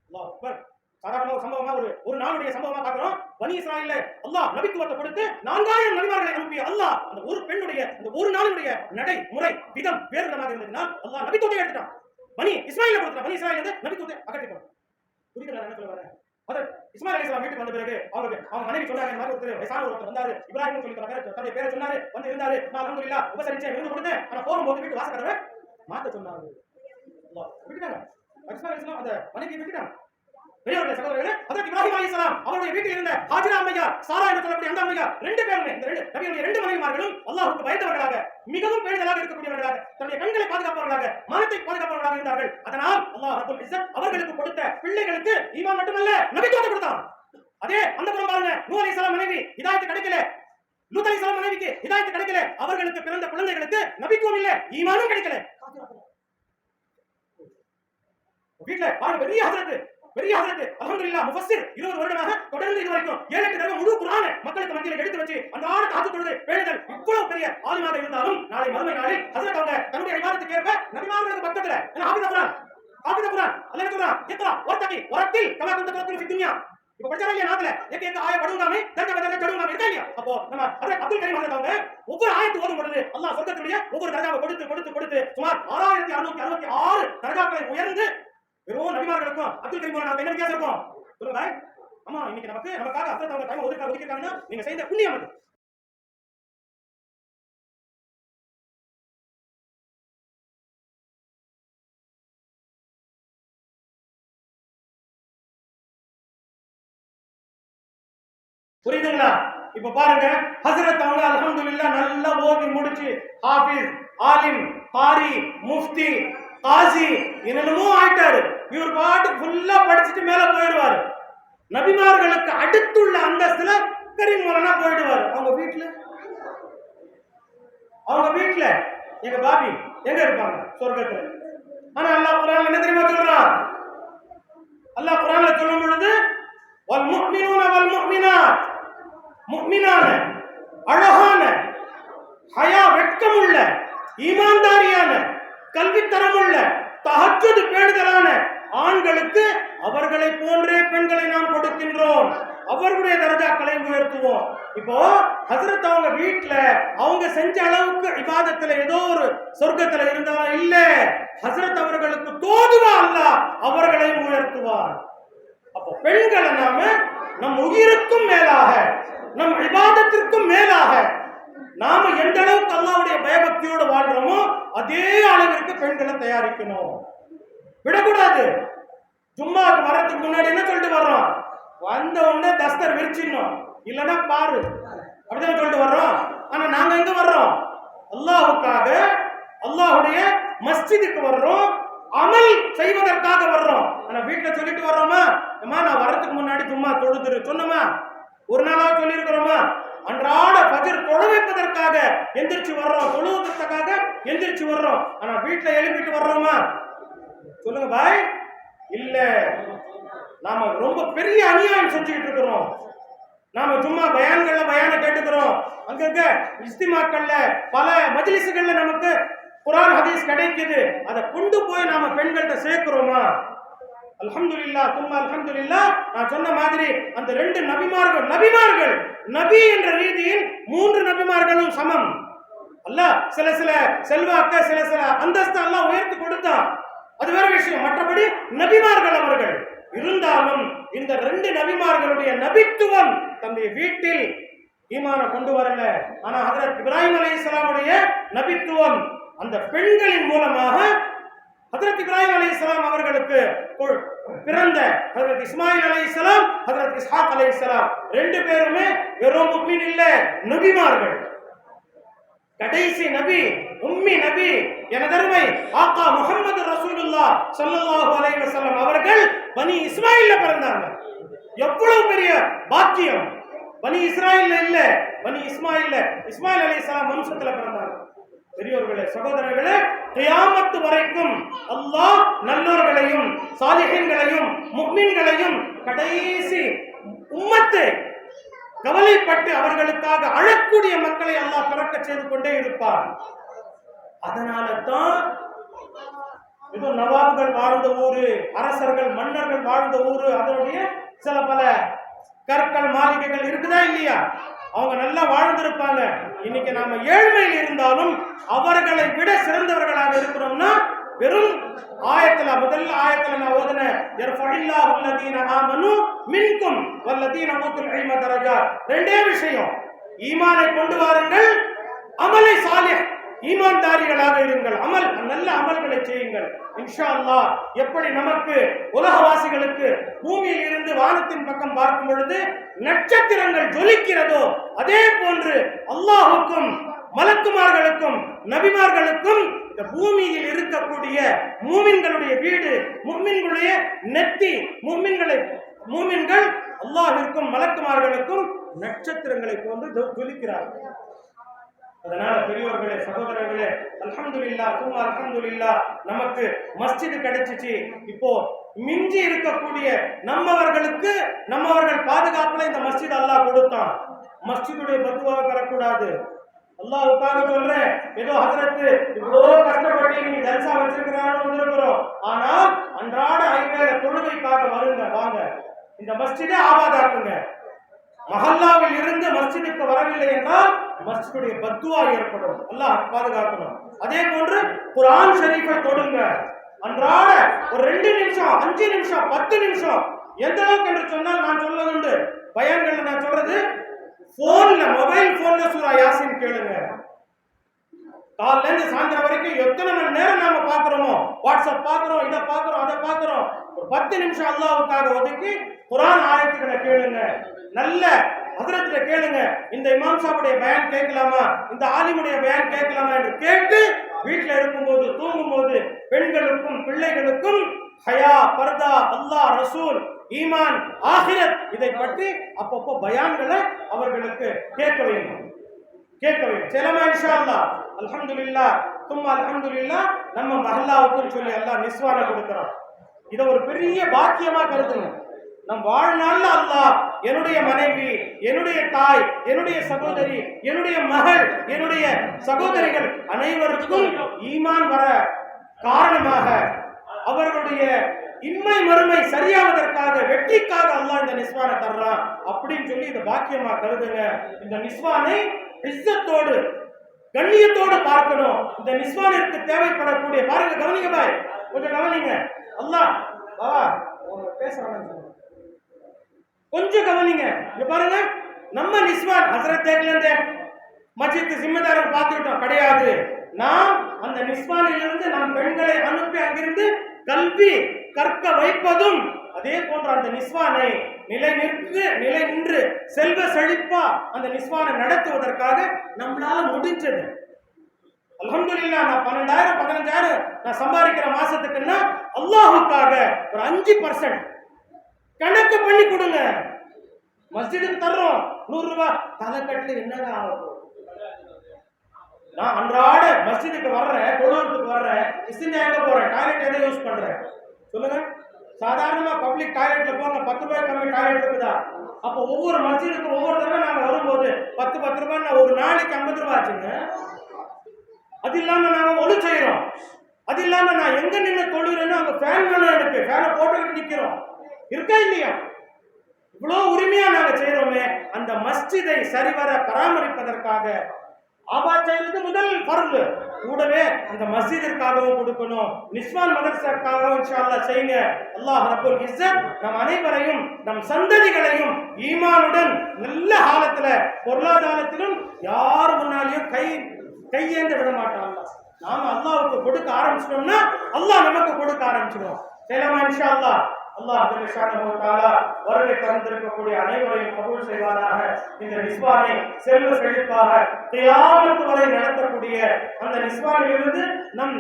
Speaker 4: அல்லாஹ் அக்பர். சாதாரண ஒரு சம்பவமா ஒரு நாளுடைய சம்பவமா பார்க்கிறோம். பனி இஸ்ராயீல்ல அல்லாஹ் நபித்துவத்தை கொடுத்து 4000 நபிமார்களை அனுப்பிய அல்லாஹ் அந்த ஒரு பெண்ணுடைய அந்த ஒரு நாளுடைய நடை முறை விதம் வேறு விதமாக இருந்ததுனால் அல்லாஹ் நபித்துவத்தை எடுத்துட்டான். பனி இஸ்ராயீல கொடுத்தான். பனி இஸ்ராயீல் வந்து நபித்துவத்தை அகற்றிட்டான். புரியுதா என்ன சொல்ல வரேன்? அத இஸ்மாயில் அலைஹிஸ்ஸலாம் வீட்டுக்கு வந்த பிறகு அவங்க மனைவி சொன்னாங்க, இந்த மாதிரி ஒரு வயசான ஒருத்தர் வந்தாரு, இப்ராஹிம் சொல்லி தன்னுடைய பேரை சொன்னாரு, வந்து இருந்தாரு, நான் அல்ஹம்துலில்லாஹ் உபசரிச்சேன், விருந்து கொடுத்தேன், ஆனா போகும்போது வீட்டு வாச கதவை மாத்த சொன்னாங்க. அல்லாஹ் விட்டுட்டாங்க. இஸ்மாயில் அலைஹிஸ்ஸலாம் அந்த மனைவியை விட்டுட்டாங்க. பெரியவர்களே சகோதரர்களே, ஹஜ்ரத் இப்ராஹிம் அலைஹிஸ்ஸலாம் அவருடைய வீட்டில் இருந்த ஹாஜிரா அம்மையார், சாரா என்று சொல்லக்கூடிய அந்த அம்மையார், ரெண்டு பேருமே இந்த நபியுடைய ரெண்டு மனைவிமார்களும் அல்லாஹ்வுக்கு பயந்தவர்களாக, மிகவும் பேணுதலாக இருக்கக்கூடியவர்களாக, தன்னுடைய கண்களை பாதுகாப்பவர்களாக, மானத்தை பாதுகாப்பவர்களாக இருந்தார்கள். அதனால் அல்லாஹ் ரப்பல் இஸ்ஸத் அவர்களுக்கு கொடுத்த பிள்ளைகளுக்கு ஈமான் மட்டுமல்ல நபித்துவத்தை கொடுத்தான். அதே அந்த புறம் பாருங்க, நூஹ் அலைஹிஸ்ஸலாம் மனைவி ஹிதாயத் கிடைக்கல, லூத் அலைஹிஸ்ஸலாம் மனைவிக்கு ஹிதாயத் கிடைக்கல, அவர்களுக்கு பிறந்த குழந்தைகளுக்கு நபித்துவம் இல்ல, ஈமானும் கிடைக்கல. வீட்டுல பாருங்க பெரிய ஹஜ்ரத் அல்ஹம்துலில்லாஹ் முஃபஸ்ஸிர் 20 வருடமாக தொடர்ந்து இதுவரைக்கும் 7-8 தடவை முழு குர்ஆனை மக்களுக்கு மத்தியில் எடுத்து வச்சு அந்த ஆட காத்து தொழுது பேணுதல் இவ்வளவு பெரிய ஆலிமாக இருந்தாலும் நாளை மறுமை நாளில் ஹஜ்ரத் அவங்க தன்னுடைய இபாதத்துக்கு ஏற்ப நபிமார்களுக்கு பக்கத்துல ஹாஃபிஸ் குர்ஆன் அல்லாஹ் சொல்றான் இக்ரா வர்தகி வரத்தில் கமா குன்த தரத்துல் ஃபி துன்யா. இப்ப படிச்சாங்க நாட்ல ஏக ஆய படுங்காமே தர்ஜா ஜடுங்காமே இருக்கா இல்லையா? அப்போ நம்ம ஹஜ்ரத் அப்துல் கரீம் ஹஜ்ரத் அவங்க ஒவ்வொரு ஆயத்து ஓதும் பொழுது அல்லாஹ் சொர்க்கத்துடைய ஒவ்வொரு தர்ஜாவை கொடுத்து சுமார் 6666 தர்ஜாக்களை உயர்ந்து வெறும் நபிமார்களுக்கும் அப்துல் கரீம் என்ன வித்தியாசம் இருக்கும் சொல்லுங்க. ஆமா, இன்னைக்கு நமக்காக ஹஜ்ரத் அவங்க டைம் ஒதுக்கிருக்காங்கன்னா நீங்க செய்த புண்ணியம் அது. புரியுதுங்களா? இப்ப பாருங்க, ஹஜ்ரத் அவங்க அல்ஹம்துலில்லாஹ் நல்லா ஓதி முடிச்சு ஹாஃபிஸ், ஆலிம், காரி, முஃப்தி, காசி என்னென்னமோ ஆயிட்டாரு. இவர் பாட்டு ஃபுல்லா படிச்சுட்டு மேல போயிடுவாரு. நபிமார்களுக்கு அடுத்துள்ள அந்தஸ்துல கரீம் மௌலானா போயிடுவாரு. அவங்க வீட்டுல எங்க பாபி எங்க இருப்பாங்க? சொர்க்கத்துல. ஆனா அல்லாஹ் குர்ஆன்ல என்ன தெரியுமா சொல்றான்? அல்லாஹ் குர்ஆன்ல சொல்லும் பொழுது வல் முஃமினூன வல் முஃமினாத், முஃமினான அழகான ஹயா வெட்கமுள்ள ஈமான்தாரியான கல்வி தரமுள்ள தஹஜ்ஜுத் பேணுதலான ஆண்களுக்கு அவர்களை போன்றே பெண்களை நாம் கொடுக்கின்றோம். அவர்களுடைய தரஜாக்களை உயர்த்துவோம். இப்போ ஹஜ்ரத் அவங்க வீட்டுல அவங்க செஞ்ச அளவுக்கு இபாதத்துல ஏதோ ஒரு சொர்க்கத்துல இருந்தாலும் இல்ல, ஹஜ்ரத் அவர்களுக்கு தோதுவா அல்லாஹ் அவர்களையும் உயர்த்துவார். அப்போ பெண்களை நாம நம் உயிருக்கும் மேலாக, நம் இபாதத்திற்கும் மேலாக நாம எந்த அளவுக்கு அல்லாஹ்வுடைய பயபக்தியோடு வாழ்றோமோ அதே அளவிற்கு பெண்களை தயாரிக்கணும், விடக்கூடாது. ஜும்மாக்கு வரதுக்கு முன்னாடி என்ன சொல்லிட்டு வர்றோம்? வந்த உடனே தஸ்தர் விரிச்சிடணும், இல்லைன்னா பாரு, அப்படிதான் சொல்லிட்டு வர்றோம். ஆனா நாங்க எங்க வர்றோம்? அல்லாஹ்வுக்காக, அல்லாஹ்வுடைய மஸ்ஜிதுக்கு வர்றோம், அமல் செய்வதற்காக வர்றோம். ஆனா வீட்டுல சொல்லிட்டு வர்றோமா? அம்மா நான் வரதுக்கு முன்னாடி ஜும்மா தொழுதுரு சொன்னோமா? ஒரு நாளாவது சொல்லி இருக்கிறோமா? அன்றாட ஃபஜர் தொழ வைப்பதற்காக எந்திரிச்சு வர்றோம், தொழுவதற்காக எந்திரிச்சு வர்றோம். ஆனா வீட்டுல எழுப்பிட்டு வர்றோமா? சொல்லுங்க பாய். இல்ல, நாம ரொம்ப பெரிய அநியாயம் செஞ்சுக்கிட்டு இருக்கிறோம். நாம சும்மா பயான்கள்ல பயான கேட்டுக்கிறோம், அங்கங்க இஸ்திமாக்கள்ல பல மஜ்லிஸ்கள்ல நமக்கு குர்ஆன் ஹதீஸ் கிடைக்குது, அதை கொண்டு போய் நாம பெண்கள்கிட்ட சேர்க்கிறோமா? அல்ஹம்துலில்லாஹ் தும்மா அல்ஹம்துலில்லாஹ். நான் சொன்ன மாதிரி அந்த 2 நபிமார்கள் நபி என்ற ரீதியில் 3 நபிமார்களும் சமம். அல்லாஹ் சில செல்வாக்க, சில அந்தஸ்து அல்லாஹ் உயர்த்தி கொடுத்தான், அது வேற விஷயம். மற்றபடி நபிமார்கள் அவர்கள் இருந்தாலும் இந்த 2 நபிமார்களுடைய நபித்துவம் தன்னுடைய வீட்டில் ஈமான கொண்டு வரல. ஆனா ஹஜ்ரத் இப்ராஹிம் அலைஹிஸ்ஸலாமுடைய நபித்துவம் அந்த பெண்களின் மூலமாக ஹஜ்ரத் இப்ராஹிம் அலைஹிஸ்ஸலாம் அவர்களுக்கு பிறந்த ஹஜ்ரத் இஸ்மாயில் அலைஹிஸ்ஸலாம், ஹஜ்ரத் இஸ்ஹாக் அலைஹிஸ்ஸலாம் 2 பேருமே வெறும் முஃமின் இல்ல, நபிமார்கள். கடைசி நபி, உம்மி நபி, எனதருமை ஆகா முஹம்மது ரசூலுல்லாஹ் ஸல்லல்லாஹு அலைஹி வஸல்லம் அவர்கள் பனி இஸ்மாயில்ல பிறந்தாங்க. எவ்வளவு பெரிய பாக்கியம்! பனி இஸ்ராயல்ல இல்ல, பனி இஸ்மாயில் அலைஹிஸ்ஸலாம் வம்சத்துல பிறந்தாங்க. பெரியோர்களே, சகோதரர்களே, கியாமத் வரைக்கும் அல்லாஹ் நல்லோர்களையும் சாலிஹீன்களையும் முஃமின்களையும் கடைசி உம்மத்தை கவலைப்பட்டு அவர்களுக்காக அழக்கூடிய மக்களை அல்லாஹ் பிறக்க செய்து கொண்டே இருப்பார். அதனால தான் இது நவாப்கள் வாழ்ந்த ஊரு, அரசர்கள் மன்னர்கள் வாழ்ந்த ஊரு, அதனுடைய சில பல கற்கள் மாளிகைகள் இருக்குதா இல்லையா? அவங்க நல்லா வாழ்ந்திருப்பாங்க. இன்னைக்கு நாம ஏழ்மையில் இருந்தாலும் அவர்களை விட சிறந்தவர்களாக இருக்கிறோம்னா வெறும் முதல் ஆயத்துல நான் ஓதுன யர்ஃபஇல்லாஹு அல்லதீன ஆமனு மின்கும் வல்லதீன ஊத்துல் இல்ம தரஜாத். 2 விஷயம். ஈமானை கொண்டு வாருங்கள், அமலை சாலிஹ், ஈமான்தாரிகளாக இருங்கள், நல்ல அமல்களை செய்யுங்கள். இன்ஷா அல்லாஹ் எப்படி நமக்கு உலகவாசிகளுக்கு பூமியில் இருந்து வானத்தின் பக்கம் பார்க்கும் பொழுது நட்சத்திரங்கள் ஜொலிக்கிறதோ அதே போன்று அல்லாஹுக்கும் மலக்குமார்களுக்கும் நபிமார்களுக்கும் இந்த பூமியில் இருக்கக்கூடிய மூமின்களுடைய வீடு, மூமின்களுடைய நெத்தி, மூமின்கள் அல்லாஹ்விற்கும் மலக்குமார்களுக்கும் நட்சத்திரங்களை போன்று ஜொலிக்கிறார்கள். அதனால பெரியோர்களே, சகோதரர்களே, அல்ஹம்துலில்லாஹ் தும்மா அல்ஹம்துலில்லாஹ் நமக்கு மஸ்ஜித் கிடைச்சிச்சு. இப்போ மிஞ்சி இருக்கக்கூடிய நம்மவர்கள் பாதுகாப்புல இந்த மஸ்ஜித் அல்லாஹ் கொடுத்தான். மஸ்ஜிதுடைய பதுவாவை பெறக்கூடாது. அல்லாஹ்வுக்காக சொல்றேன், ஏதோ ஹஜ்ரத் இவ்வளோ கஷ்டப்பட்டு நீங்க ஜல்சா வச்சிருக்கிறான்னு வந்திருக்கிறோம். ஆனால் அன்றாட 5 வேளை தொழுகைக்காக வாங்க, இந்த மஸ்ஜிதை ஆபாதாக்குங்க. மஹல்லாவில் இருந்து மஸ்ஜிதுக்கு வரவில்லை என்றால் மஸ்ஜிதுடைய பத்துவா ஏற்படும். அல்லாஹ் பாதுகாக்கணும். அதே போன்று குர்ஆன் ஷரீஃபை தொடுங்க. அன்றாட ஒரு 2 நிமிஷம், 5 நிமிஷம், 10 நிமிஷம், எந்த அளவுக்கு என்று சொன்னால் நான் சொல்லுவது பயான்கள் நான் சொல்றது, மொபைல் போன்ல சூரா யாசின் கேளுங்க. காலையில இருந்து சாயந்தரம் வரைக்கும் எத்தனை மணி நேரம் நாம பாக்குறோமோ, வாட்ஸ்அப் பாக்குறோம், இதை பாக்குறோம், அதை பாக்குறோம். ஒரு 10 நிமிஷம் அல்லாஹ்வுக்காக ஒதுக்கி குர்ஆன் ஆயத்துக்களை கேளுங்க. நல்ல ஹஜ்ரத்ல கேளுங்க, இந்த இமாம் சாஹிபுடைய பயான் கேட்கலாமா, இந்த ஆலிமுடைய பயான் கேட்கலாமா என்று கேட்டு வீட்டுல இருக்கும்போது, தூங்கும்போது பெண்களுக்கும் பிள்ளைகளுக்கும் ஹயா, பர்தா, அல்லாஹ், ரசூல், ஈமான், ஆகிரத் இதை பற்றி அப்பப்போ பயான்களை அவர்களுக்கு கேட்க வேண்டும். செலமா இன்ஷா அல்லாஹ். அல்ஹம்துலில்லாஹ் தும்மா அல்ஹம்துலில்லாஹ் நம்ம மஹல்லாவுக்கு சொல்லி அல்லாஹ் நிஸ்வான கொடுக்கிறான். இதை ஒரு பெரிய பாக்கியமா கருதுங்க. நம் வாழ்நாள்ல அல்லாஹ் என்னுடைய மனைவி, என்னுடைய தாய், என்னுடைய சகோதரி, என்னுடைய மகள், என்னுடைய சகோதரிகள் அனைவருக்கும் ஈமான் வர காரணமாக அவர்களுடைய இன்மை மறுமை சரியாவதற்காக வெற்றிக்காக அல்லாஹ் இந்த நிஸ்வானை தர்றான் அப்படின்னு சொல்லி இதை பாக்கியமா கருதுங்க. இந்த நிஸ்வானை இஸ்ஸத்தோடு கண்ணியத்தோடு பார்க்கணும். இந்த நிஸ்வானிற்கு தேவைப்படக்கூடிய பாருங்க, கவனிங்க பாய், கொஞ்சம் கவனிங்க. அல்லாஹ் பாவா பேசுறாங்க, கொஞ்சம் கவனிங்க. இங்க பாருங்க, நம்ம நிஸ்வான் ஹசரத் தேக்கலந்தே மஸ்ஜித் ஜிம்மதாரர் பார்த்துக்கிட்டோம் கிடையாது. நாம் அந்த நிஸ்வானிலிருந்து நாம் பெண்களை அனுப்பி அங்கிருந்து கல்வி கற்க வைப்பதும் அதே போன்ற அந்த நிஸ்வானை நிலை நின்று செல்வ செழிப்பா அந்த நிஸ்வானை நடத்துவதற்காக நம்மளால முடிஞ்சது. அல்ஹம்துலில்லாஹ், நான் 12,000 15,000 நான் சம்பாதிக்கிற மாசத்துக்குன்னா அல்லாஹ்வுக்காக ஒரு 5% கணக்கு பண்ணி கொடுங்க. மஸ்ஜிதுக்கு தர்றோம் 100 ரூபாய், தலைக்கட்டுல என்னங்க ஆகும்? நான் அன்றாட மஸ்ஜிதுக்கு வர்றேன், தொழுவத்துக்கு வர்றேன், இஸ்திஞ்சா எங்க போறேன், டாய்லெட் எதை யூஸ் பண்றேன் சொல்லுங்க? சாதாரணமா பப்ளிக் டாய்லெட்ல போங்க, 10 ரூபாய் கம்மி டாய்லெட் இருக்குதா? அப்போ ஒவ்வொரு மஸ்ஜிதுக்கும் ஒவ்வொரு தடவை நாங்க வரும்போது 10 ரூபாய், நான் ஒரு நாளைக்கு 50 ரூபாய் ஆச்சுங்க. அது இல்லாம நாங்க ஒளி செய்யறோம், அது இல்லாம நான் எங்க நின்று தொழுகிறேன்னு அங்க ஃபேன் வேணும், எனக்கு ஃபேனை போட்டுக்கிட்டு நிக்கிறோம், இருக்கா இல்லையா? இவ்வளவு உரிமையா நாங்க செய்யறோமே. அந்த மஸ்ஜிதை சரிவர பராமரிப்பதற்காக ஆபாத் செய்வது முதல் பர்வு, கூடவே அந்த மஸ்ஜிதிற்காகவும் கொடுக்கணும், நிஸ்வான் மதரசாக்காகவும் இன்ஷா அல்லாஹ் செய்யுங்க. அல்லாஹ் ரப்பல் இஸ்ஸத் நம் அனைவரையும் நம் சந்ததிகளையும் ஈமானுடன் நல்ல காலத்துல பொருளாதாரத்திலும் யார் முன்னாலேயும் கையேந்த விட மாட்டான். நாம அல்லாஹ்வுக்கு கொடுக்க ஆரம்பிச்சிட்டோம்னா அல்லாஹ் நமக்கு கொடுக்க ஆரம்பிச்சிடும். செய்யலாமா இன்ஷா அல்லாஹ்? அல்லாஹ் சுப்ஹானஹு வ தஆலா வருகை தந்திருக்கக்கூடிய அனைவரையும் கபூல் செய்வானாக. இந்த நிஸ்வானை செல்வ செழிப்பாக கியாமத் வரை நடத்தக்கூடிய அந்த நிஸ்வானிலிருந்து நம்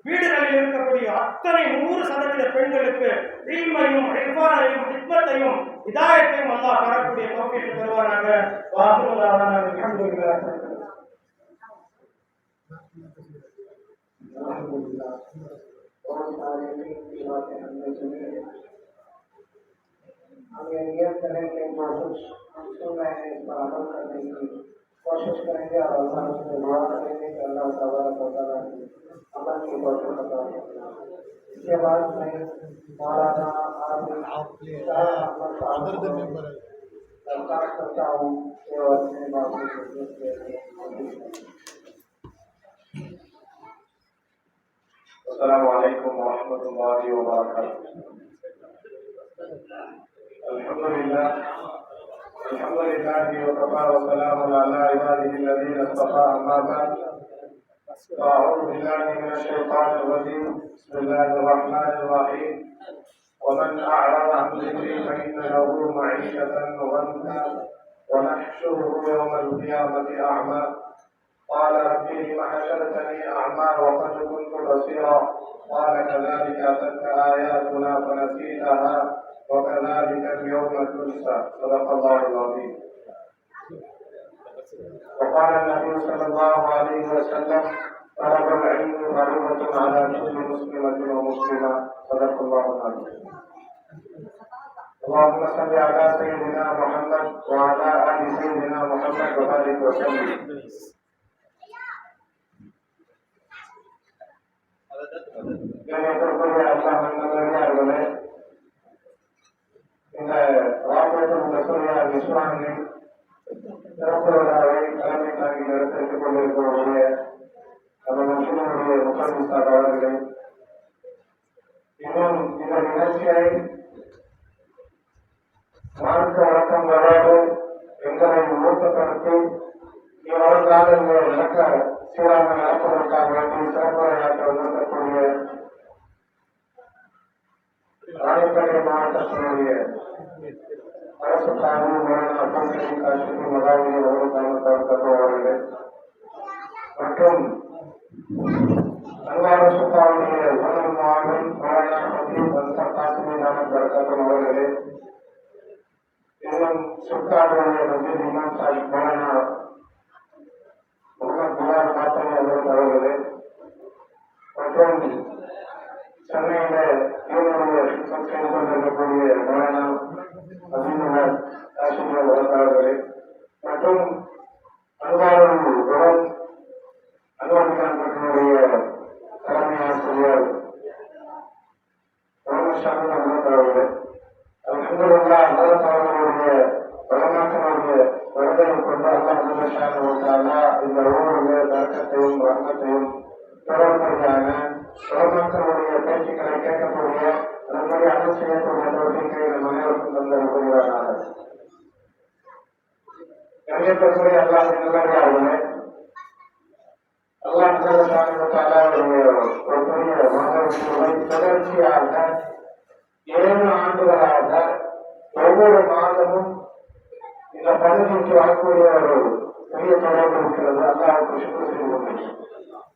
Speaker 4: வீடுகளில் இருக்கக்கூடிய அத்தனை 100% பெண்களுக்கு இல்மையும் இர்ஃபானையும் ஹிக்மத்தையும் ஹிதாயத்தையும் அல்லாஹ் தரக்கூடிய தௌஃபீக் தருவானாக. வாஹிரு தஅவானா அல்ஹம்துலில்லாஹ்.
Speaker 2: बहुत सारे की बातें हमने सुनी है। हम ये नियत करेंगे जो कुछ हम सुन रहे हैं इस पर अमल करने की कोशिश करेंगे और अल्लाह से दुआ करेंगे कि अल्लाह तबारक व तआला अमल की तौफीक अता फरमाए। इसके बाद में मौलाना
Speaker 3: अदर द मेंबर
Speaker 2: दरखास्त करता हूँ कि वो अपने बाबू के
Speaker 1: अस्सलामु अलैकुम व रहमतुल्लाहि व बरकातुहू। अल्हम्दुलिल्लाह व कफ़ा व सलामुन अला इबादिहि अल्लज़ीना इस्तफ़ा, अम्मा बअद। अऊज़ु बिल्लाहि मिनश शैतानिर रजीम। बिस्मिल्लाहिर रहमानिर रहीम। वमन अअरज़ अन ज़िक्री फ़इन्न लहू मईशतन ज़ंका व नहशुरुहु यौमल क़ियामति अअमा। قال رب لم حشرتني أعمى وقد كنت بصيرا قال كذلك أتتك آياتنا فنسيتها وكذلك اليوم تنسى. صدق الله العظيم. وقال النبي صلى الله عليه وسلم طلب العلم فريضة على كل مسلمة ومسلمة. صدق الله العظيم. اللهم صل على سيدنا محمد وعلى آل سيدنا محمد وبارك وسلم. அல்லாஹ்விலே இந்த ராபத்துல் நஸ்ரியா நிஸ்வானின் சிறப்பு விழாவை தலைமை தாங்கி நடத்திக் கொண்டிருக்கக்கூடிய நம்ம முஸ்லிம்களுடைய முஸ்லிம் அவர்களே, இன்னும் இந்த நிகழ்ச்சியை மார்க்க வழக்கங்களோடு எங்களை ஊக்கப்படுத்தி இவ்வளவுதான் நடக்க சீராக நடப்பதற்காக வேண்டி சிறப்புரையாற்ற நடத்தக்கூடிய ராணிப்பேட்டை மாவட்டத்தினுடைய அரசு சார்பு அப்துல் காஷிப் மதாவி அவர்களே மற்றும் அன்வார் சுத்தாவுடைய உணவு மாவட்டம் மௌலானா ஹபீப் அன்சார் காசிமி நாமத் பரகாத்தும் அவர்களே, இன்னும் சுத்தாவுடைய மஸ்ஜித் இமாம் சாஹிப் மௌலானா அவர்களே மற்றும் சென்னையில செய்து கொண்டிருக்கக்கூடிய மௌலானா அசீமுல்லாஹ் காஷிமியால் அவர்களே மற்றும் அன்வாருடன் அன்வாரிகான் தலைமை ஆசிரியர் முகமது ஷாஹித் கொண்டு அல்லாஹ் இந்த ஊருடைய தர்க்கத்தையும் வர்க்கத்தையும் தொடர்படியான மக்களுடைய பேச்சுக்களை கேட்கக்கூடிய அதன்படி அமல் செய்யக்கூடிய தோற்றிக்கு நம் அனைவருக்கும் தந்தர் புரிவார்கள். கண்ணியத்திற்குரிய அல்லாஹ் நல்லடியார்களே, அல்லாஹ் ஒரு பெரிய மகத்துவத்தை தொடர்ச்சியாக 7 ஆண்டுகளாக ஒவ்வொரு மாதமும் இந்த பகுதிக்கு வரக்கூடிய ஒரு பெரிய தொடர்பு இருக்கிறது. அல்லாஹ்வுக்கு சுக்ர் செய்து கொண்டிருக்கிறோம்.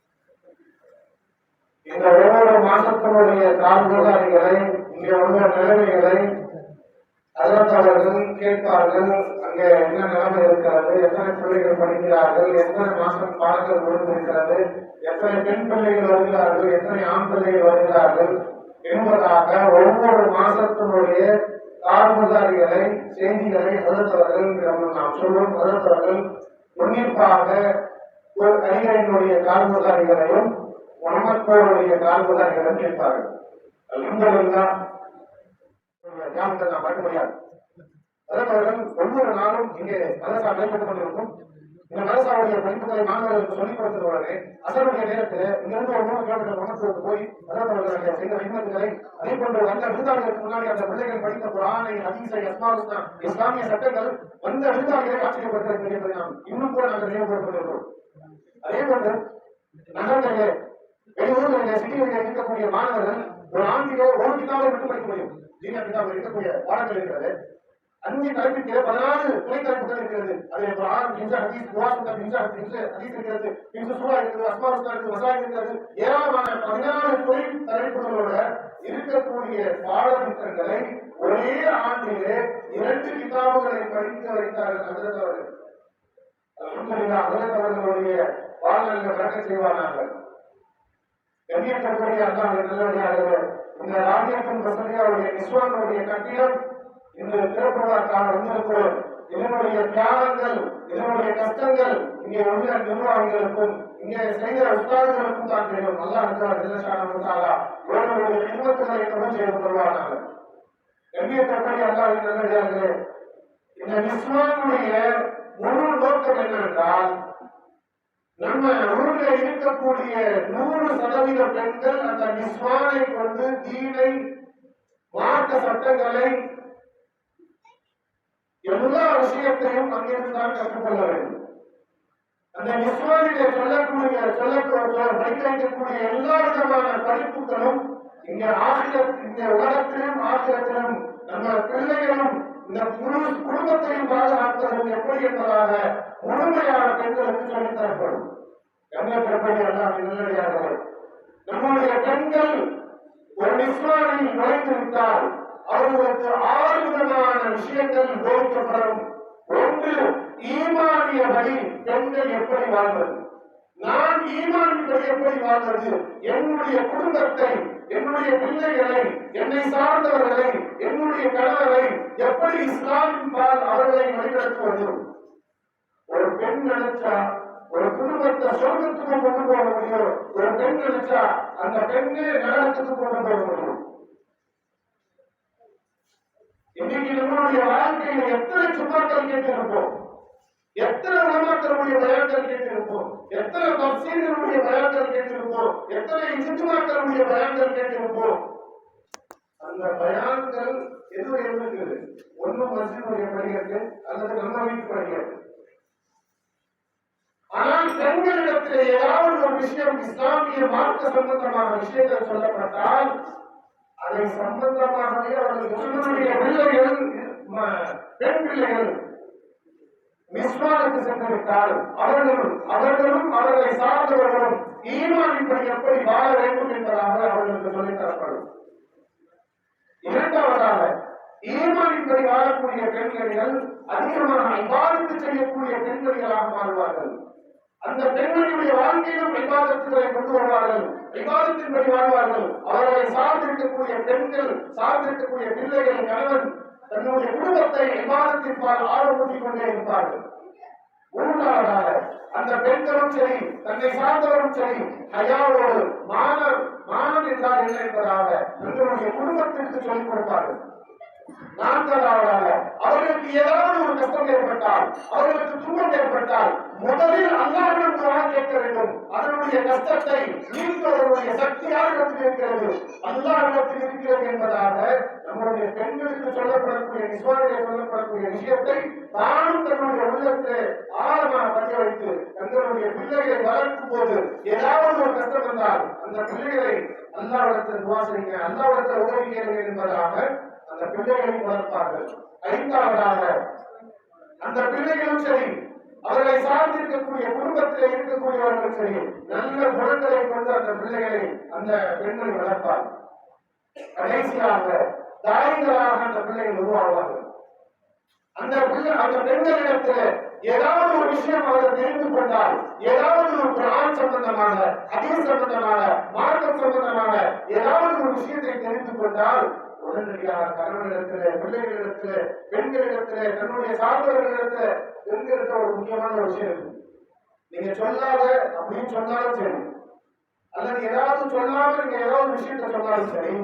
Speaker 1: இந்த ஒவ்வொரு மாசத்தினுடைய கால்களாரிகளை இங்கே உள்ள நிலைமைகளை அவர்கள் கேட்பார்கள். அங்கே என்ன நிலைமை இருக்கிறது, எத்தனை பிள்ளைகள் படிக்கிறார்கள், எத்தனை மாசம் பாடங்கள் முடிந்திருக்கிறது, எத்தனை பெண் பிள்ளைகள் வருகிறார்கள், எத்தனை ஆண் பிள்ளைகள் வருகிறார்கள் என்பதாக ஒவ்வொரு மாசத்தினுடைய கால்முதாரிகளை செய்திகளை வளர்த்தவர்கள் நாம் சொல்லும் வளர்த்தவர்கள் உன்னிப்பாக ஒரு கணிதனுடைய கால்முதாரிகளையும் முகமதுடைய கால்முதாரிகளையும் கேட்பார்கள். தியானத்தை நாம் பார்க்க முடியாது. அதற்காக ஒவ்வொரு நாளும் இங்கே மதரசா நடைபெற்றுக் கொண்டிருக்கும். இந்த மதரசாவுடைய படிப்புகளை மாணவர்களுக்கு சொல்லிக் கொடுத்ததுடனே அசருடைய நேரத்தில் இங்கிருந்து ஒரு 3 கிலோமீட்டர் மகத்துவத்துக்கு போய் மதரசாவர்கள் செய்த விண்ணத்துகளை அதே போன்று வந்த விருந்தாளிகளுக்கு முன்னாடி அந்த பிள்ளைகள் படித்த குரானை, ஹதீஸை, அஸ்மாவுஸ்னா இஸ்லாமிய சட்டங்கள் வந்த விருந்தாளிகளை ஆச்சரியப்படுத்துகிறது என்பதை நாம் இன்னும் கூட நாங்கள் நினைவுபடுத்திக். அதே போன்று நகரங்களிலே வெளியூர்களிலே சிட்டிகளிலே இருக்கக்கூடிய மாணவர்கள் ஒரு ஆண்டிலே ஒரு கிதாபை மட்டும் படிக்க முடியும். ஜீனா கிதாபில் இருக்கக்கூடிய பாடங்கள் இருக்கிறது. 5 தலைப்பிற்கு 14 துணை தலைப்புகள் இருக்கிறது. அதில் குர்ஆன், ஹதீஸ், குர்ஆன், ஹதீஸ் இருக்கிறது, சூரா இருக்கிறது, அஸ்மாவுஸ்னா இருக்கிறது, மசாயில் இருக்கிறது. ஏராளமான 14 துணை தலைப்புகளோட இருக்கக்கூடிய பாடத்திட்டங்களை ஒரே ஆண்டிலே 2 கிதாபுகளை படிக்க வைத்தார்கள். அவர்களுடைய வாழ்நாளில் வழக்க செய்வார்கள். கண்ணியத்திற்குரிய அல்லாஹ் நல்லடியார்களே, இந்த ராஜ்யத்தின் வசதியாவுடைய நிஸ்வானுடைய கட்டிடம் இந்த திறப்புவதற்காக வந்திருக்கிறோம். இதனுடைய தியாகங்கள், இதனுடைய கஷ்டங்கள் இங்கே உள்ள நிர்வாகிகளுக்கும் இங்கே செய்த உஸ்தாதுகளுக்கும் தான் தெரியும். அல்லாஹ் இவர்களுடைய கிருமத்துகளை தொடர்ந்து செய்து கொள்வார்கள். கண்ணியத்திற்குரிய அல்லாஹ் நல்லடியார்களே, இந்த நிஸ்வானுடைய முழு நோக்கம் என்னவென்றால், நம்ம ஊரில் இருக்கக்கூடிய 100% பெண்கள் அந்த நிஸ்வானை கொண்டு தீனை, மார்க்க சட்டங்களை, எல்லா விஷயத்தையும் அங்கிருந்துதான் கற்றுக்கொள்ள வேண்டும். அந்த நிஸ்வானிலே சொல்லக்கூடிய படிக்க வைக்கக்கூடிய எல்லா விதமான படிப்புகளும் இங்க இந்த உலகத்திலும் ஆசிரியத்திலும் நம்ம பிள்ளைகளும் இந்த முழு குடும்பத்தையும் பாதுகாப்பதும் எப்படி என்பதாக முழுமையான பெண்களுக்கு சொல்லித்தரப்படும். கண்ணியத்திற்குரிய அல்லாஹ் நல்லடியார்களே, நம்முடைய பெண்கள் ஒரு நிஸ்வானில் நுழைந்துவிட்டால் அவர்களுக்கு 6 விதமான விஷயங்கள் போதிக்கப்படும். ஒன்று, ஈமானியபடி பெண்கள் எப்படி வாழ்வது. நான் ஈமானியபடி எப்படி வாழ்வது, என்னுடைய குடும்பத்தை, என்னுடைய பிள்ளைகளை, என்னை சார்ந்தவர்களை, என்னுடைய கணவரை எப்படி இஸ்லாமின் பால் அவர்களை வழிநடத்துவது. ஒரு பெண் நினைச்சா ஒரு குடும்பத்தை சொர்க்கத்துக்கு கொண்டு போக முடியும். ஒரு பெண் நினைச்சா அந்த பெண்ணே நரகத்துக்கு கொண்டு போக முடியும். இன்னைக்கு நம்மளுடைய வாழ்க்கையில எத்தனை சும்மாக்கள் கேட்டிருப்போம், எத்தனை உலமாக்களுடைய பயான்கள் கேட்டிருப்போம், எத்தனை தப்சீர்களுடைய பயான்கள் கேட்டிருப்போம், எத்தனை இஜ்மாக்களுடைய பயான்கள் கேட்டிருப்போம். அந்த பயான்கள் எதுவும் இருந்திருக்குது. ஒன்றும் மஸ்ஜிதுடைய படிக்கிறது அல்லது நம்ம வீட்டு படிக்கிறது. ஆனால் பெண்களிடத்தில் ஏதாவது ஒரு விஷயம் இஸ்லாமிய மார்க்க சம்பந்தமான விஷயங்கள் சொல்லப்பட்டால் அதை சம்பந்தமாகவே அவர்களுடைய பிள்ளைகள், பெண் பிள்ளைகள் நிஸ்வானுக்கு சென்றுவிட்டால் அவர்களும் அவர்களை சார்ந்தவர்களும் ஈமானின்படி எப்படி வாழ வேண்டும் என்பதாக அவர்களுக்கு சொல்லித்தரப்படும். இரண்டாவதாக, ஈமானின்படி வாழக்கூடிய பெண்கள் அதிகமான இபாதத்து செய்யக்கூடிய பெண்களாக மாறுவார்கள். அந்த பெண்களுடைய வாழ்க்கையிலும் இபாதத்துகளை கொண்டு வருவார்கள், இபாதத்தின்படி வாழ்வார்கள். அவர்களை சார்ந்திருக்கக்கூடிய பெண்கள், சார்ந்திருக்கக்கூடிய பிள்ளைகள், கணவன் தன்னுடைய குடும்பத்தை இபாதத்தின்பால் ஆர்வமூட்டிக் கொண்டே இருப்பார்கள். மூன்றாவதாக, அந்த பெண்களும் சரி, தன்னை சார்ந்தவரும் சரி, ஹயாவோடு மானம் என்றால் என்ன என்பதாக தங்களுடைய குடும்பத்திற்கு சொல்லிக் கொடுப்பார்கள். நான்காவதாக அவர்களுக்கு ஏதாவது ஒரு கஷ்டம் ஏற்பட்டால், அவர்களுக்கு துன்பம் ஏற்பட்டால் முதலில் அல்லாஹ்விடம் துஆ கேட்க வேண்டும். அதனுடைய கஷ்டத்தை நீக்குவதற்குரிய சக்தி யாரிடத்தில் இருக்கிறது? அல்லாஹ்விடத்தில் இருக்கிறது என்பதாக நம்முடைய பெண்களுக்கு சொல்லப்படக்கூடிய நிஸ்வாரிலே சொல்லப்படக்கூடிய விஷயத்தை தானும் தன்னுடைய உள்ளத்தை ஆழமாக பதிய வைத்து தங்களுடைய பிள்ளைகளை வளர்க்கும் போது ஏதாவது ஒரு கஷ்டம் வந்தால் அந்த பிள்ளைகளை அல்லாஹ்விடத்தில் துஆ செய்யுங்க, அல்லாஹ்விடத்தில் உதவி கேளுங்க என்பதாக அந்த பிள்ளைகளை வளர்ப்பார்கள். ஐந்தாவதாக அந்த பிள்ளைகளும் சரி, அவர்களை சார்ந்திருக்கக்கூடிய குடும்பத்தில் இருக்கக்கூடியவர்களும் சரி, நல்ல குணங்களை கொண்டு அந்த பிள்ளைகளை அந்த பெண்களை வளர்ப்பார். கடைசியாக தாய்களாக அந்த பிள்ளைகள் உருவாவார்கள். அந்த பெண்களிடத்தில் ஏதாவது ஒரு விஷயம் அவர்கள் தெரிந்து கொண்டால், ஏதாவது ஒரு குர்ஆன் சம்பந்தமான, ஹதீஸ் சம்பந்தமான, மார்க்கம் சம்பந்தமான ஏதாவது ஒரு விஷயத்தை தெரிந்து கொண்டால் உடனடியாக கணவனிடத்தில், பிள்ளைகளிடத்தில், பெண்களிடத்தில், தன்னுடைய சார்ந்தவர்களிடத்தில் தெரிந்திருக்க ஒரு முக்கியமான ஒரு விஷயம் இருக்கு. நீங்க சொல்லாத அப்படின்னு சொன்னாலும் சரி, அல்லது ஏதாவது சொல்லாம நீங்க ஏதாவது விஷயத்த சொன்னாலும் சரி,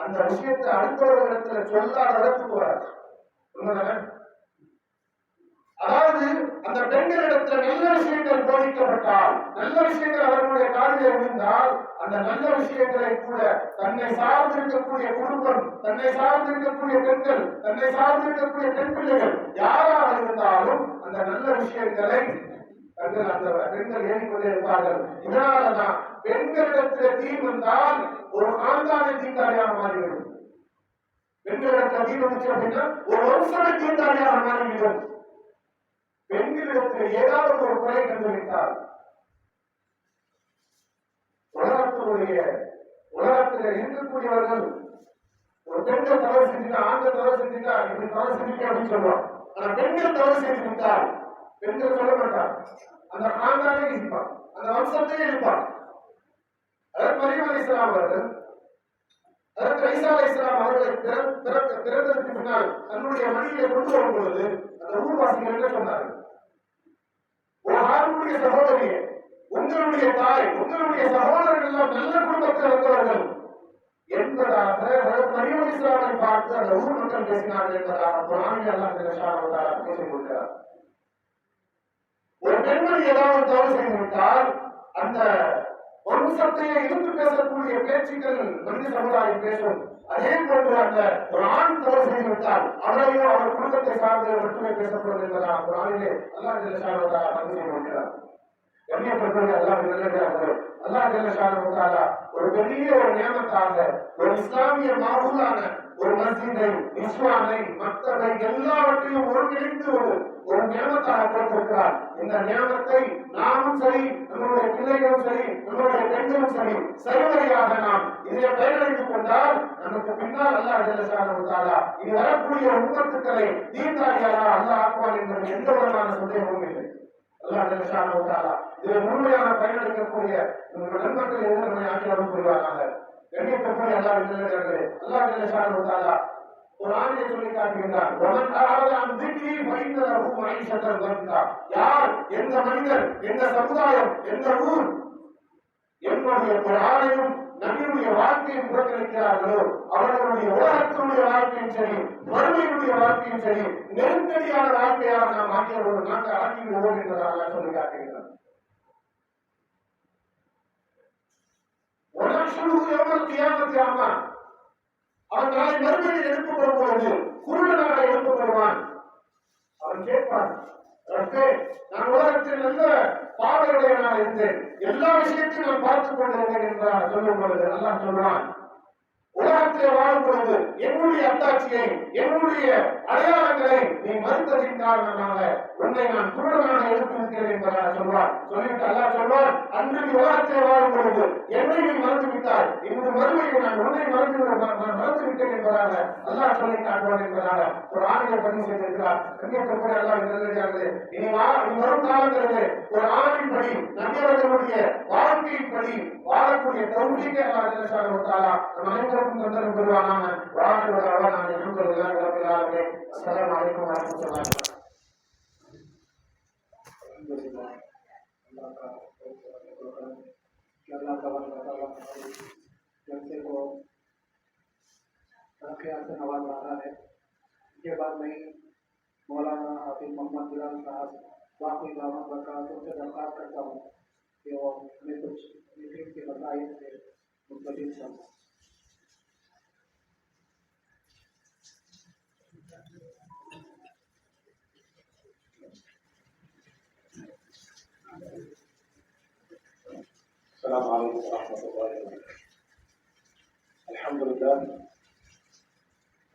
Speaker 1: அந்த விஷயத்தை அடுத்தவர்களிடத்துல சொல்லாத இடத்துக்கு வராது. உண்மைதானே? அதாவது அந்த பெண்களிடத்துல நல்ல விஷயங்கள் போதிக்கப்பட்டால், நல்ல விஷயங்கள் அவர்களுடைய காதிலே விழுந்தால், அந்த நல்ல விஷயங்களை கூட தன்னை சார்ந்திருக்கக்கூடிய குடும்பம், தன்னை சார்ந்திருக்கக்கூடிய பெண்கள், தன்னை சார்ந்திருக்கக்கூடிய பெண் பிள்ளைகள் யாராக இருந்தாலும் அந்த நல்ல விஷயங்களை தங்கள் அந்த பெண்கள் ஏறிக்கொண்டே இருப்பார்கள். இதனாலதான் பெண்களிடத்தில் தீ வந்தால் ஒரு ஆண்டானை தீண்டாளியாக மாறிவிடும். பெண்களிடத்தில் தீ வந்துச்சு அப்படின்னா ஒரு வம்சமே தீண்டாளியாக மாறிவிடும். பெண்களிடத்தில் ஏதாவது ஒரு குறை கண்டுவிட்டால் உலகத்தில் இருக்கக்கூடியவர்கள் ஒரு பெண்கள் தவறு செஞ்சுட்டா, ஆண்கள் தவறு செஞ்சுட்டா, இப்படி தவறு செஞ்சுட்டா அப்படின்னு சொல்லுவோம். ஆனா பெண்கள் தவறு செஞ்சு விட்டால் பெண்கள் சொல்ல மாட்டார், அந்த ஆண்டானே இருப்பான், அந்த வம்சத்தையே இருப்பான். அதற்கு மரியம் அலைஹிஸ்ஸலாம் அவர்கள், அதற்கு ஈசா அலைஹிஸ்ஸலாம் அவர்களை பிறந்ததற்கு பின்னால் தன்னுடைய மடியிலே கொண்டு வரும் பொழுது அந்த ஊர்வாசிகள் என்ன சொன்னார்கள்? ஒரு ஆணுடைய சகோதரியே, உங்களுடைய தாய், உங்களுடைய சகோதரர்கள் எல்லாம் நல்ல குடும்பத்தில் வந்தவர்கள் என்பதாக மரியம் அலைஹிஸ்ஸலாமை பார்த்து அந்த ஊர் மக்கள் பேசினார்கள் என்பதாக குர்ஆனில் அல்லாஹ் ஜல்லல்லாஹு தஆலா பேசிக் கொள்கிறார். ஒரு பெண்மணி ஏதாவது தவறு செய்துவிட்டால் அந்த வம்சத்தையே இருந்து பேசக்கூடிய பேச்சுக்கள் மனித சமுதாயம் பேசும். அதே போன்று அந்த ஒரு ஆண் தவறு செய்துவிட்டால் அவரையும் அவர் குடும்பத்தை சார்ந்து மட்டுமே பேசப்படும் என்பதாக குர்ஆனிலே அல்லாஹ் ஜல்லல்லாஹு தஆலா பதிவு செய்திருக்கிறார். கண்ணியப்படுத்துவது அல்லாஹ் ஜல்லல்லாஹு தஆலா ஒரு பெரிய ஒரு நியமத்தாக ஒரு இஸ்லாமிய மாஹூலான ஒரு மஸ்ஜிதை, இஸ்லாமை, மக்தபை எல்லாவற்றையும் ஒருங்கிணைந்து ஒரு நியமத்தாக கொடுத்திருக்கிறார். இந்த நியமத்தை நாமும் சரி, நம்முடைய பிள்ளைகளும் சரி, நம்முடைய பெண்களும் சரி, சரிவரையாக நாம் இதை பயனடைத்துக் கொண்டால் நமக்கு பின்னால் அல்லாஹ் ஜல்லல்லாஹு தஆலா இது வரக்கூடிய உம்மத்துக்களை தீர்த்தாரியாக அல்லாஹ் ஆக்குவான் என்பது எந்த விதமான சந்தேகமும் இல்லை. அல்லாஹ் ஜல்லல்லாஹு தஆலா இதில் முழுமையான பயனளிக்கக்கூடிய நண்பர்கள் எதிர்த்து நம்மை ஆக்கிரமிப்பு புரிவாராக. கண்ணியத்திற்குரிய அல்லாஹ் நல்லடியார்களே, அல்லாஹ் ஜல்லல்லாஹு தஆலா குர்ஆனிலே சொல்லி காட்டுகின்றார், வமன் அஅரத அன் திக்ரி ஃபஇன்ன லஹு மஈஷத்தன் தன்கா. யார், எந்த மனிதர், எந்த சமுதாயம், எந்த ஊர் என்னுடைய குர்ஆனையும் நபியுடைய வாழ்க்கையை புறக்கணிக்கிறார்களோ அவர்களுடைய உலகத்தினுடைய வாழ்க்கையும் சரி, மறுமையினுடைய வாழ்க்கையும் சரி நெருக்கடியான வாழ்க்கையாக நாம் ஆக்கியவர்கள் நாங்கள் ஆக்கிவிடுவோம் என்பதாக சொல்லி காட்டுகின்றனர். அவன் நாளை மறுமையில் எழுப்பப்படும் பொழுது குருடனாக எழுப்பப்படுவான். அவன் கேட்பான், நான் உலகத்தில் நல்ல பார்வையுடையவனாக இருந்தேன், எல்லா விஷயத்தையும் நான் பார்த்துக் கொண்டிருந்தேன் என்றார் சொல்லும் பொழுது அல்லாஹ் சொல்வான், உலகத்தை வாழும் பொழுது என்னுடைய அத்தாட்சியை, என்னுடைய அடையாளங்களை நீ மறுத்ததின் காரணமாக உன்னை நான் குருடனாக எழுப்பியிருக்கிறேன் என்பதாக சொல்வார். சொல்லிட்டு அல்லாஹ் சொல்வார், அன்று நீ உலகத்தை வாழும் பொழுது என்னை நீ மறந்து விட்டாய், இன்று மறுமையை நான் உன்னை மறந்து விட்டேன் என்பதாக அல்லாஹ் சொல்லி காட்டுவார் என்பதாக ஒரு ஆணையை பதிவு செய்திருக்கிறார். கண்ணியத்திற்குரிய அல்லாஹ் நல்லடியார்களே, இனி வரும் காலங்களிலே ஒரு ஆணையின்படி நபியவர்களுடைய வாழ்க்கையின்படி வாழக்கூடிய தௌஃபீக் அல்லாஹ் ஜல்லல்லாஹு தஆலா நம் அனைவருக்கும் தந்தரும் புரிவானாக. வாஹிரு தஅவானா அல்ஹம்துலில்லாஹி ரப்பில் ஆலமீன். அஸ்ஸலாமு அலைக்கும் வரஹ்மத்துல்லாஹி வபரகாத்துஹு.
Speaker 2: अल्लाह तआला जलसे को तरक्की से नवाज रहा है। इसके बाद मैं मौलाना हाफिज मोहम्मद बिलाल साहब वाकई दामद बरकातहू से दरख्वास्त करता हूँ कि वो हमें कुछ मीटिंग के मसाइल से मुतल्लिक़ करें।
Speaker 1: السلام عليكم ورحمة الله وبركاته.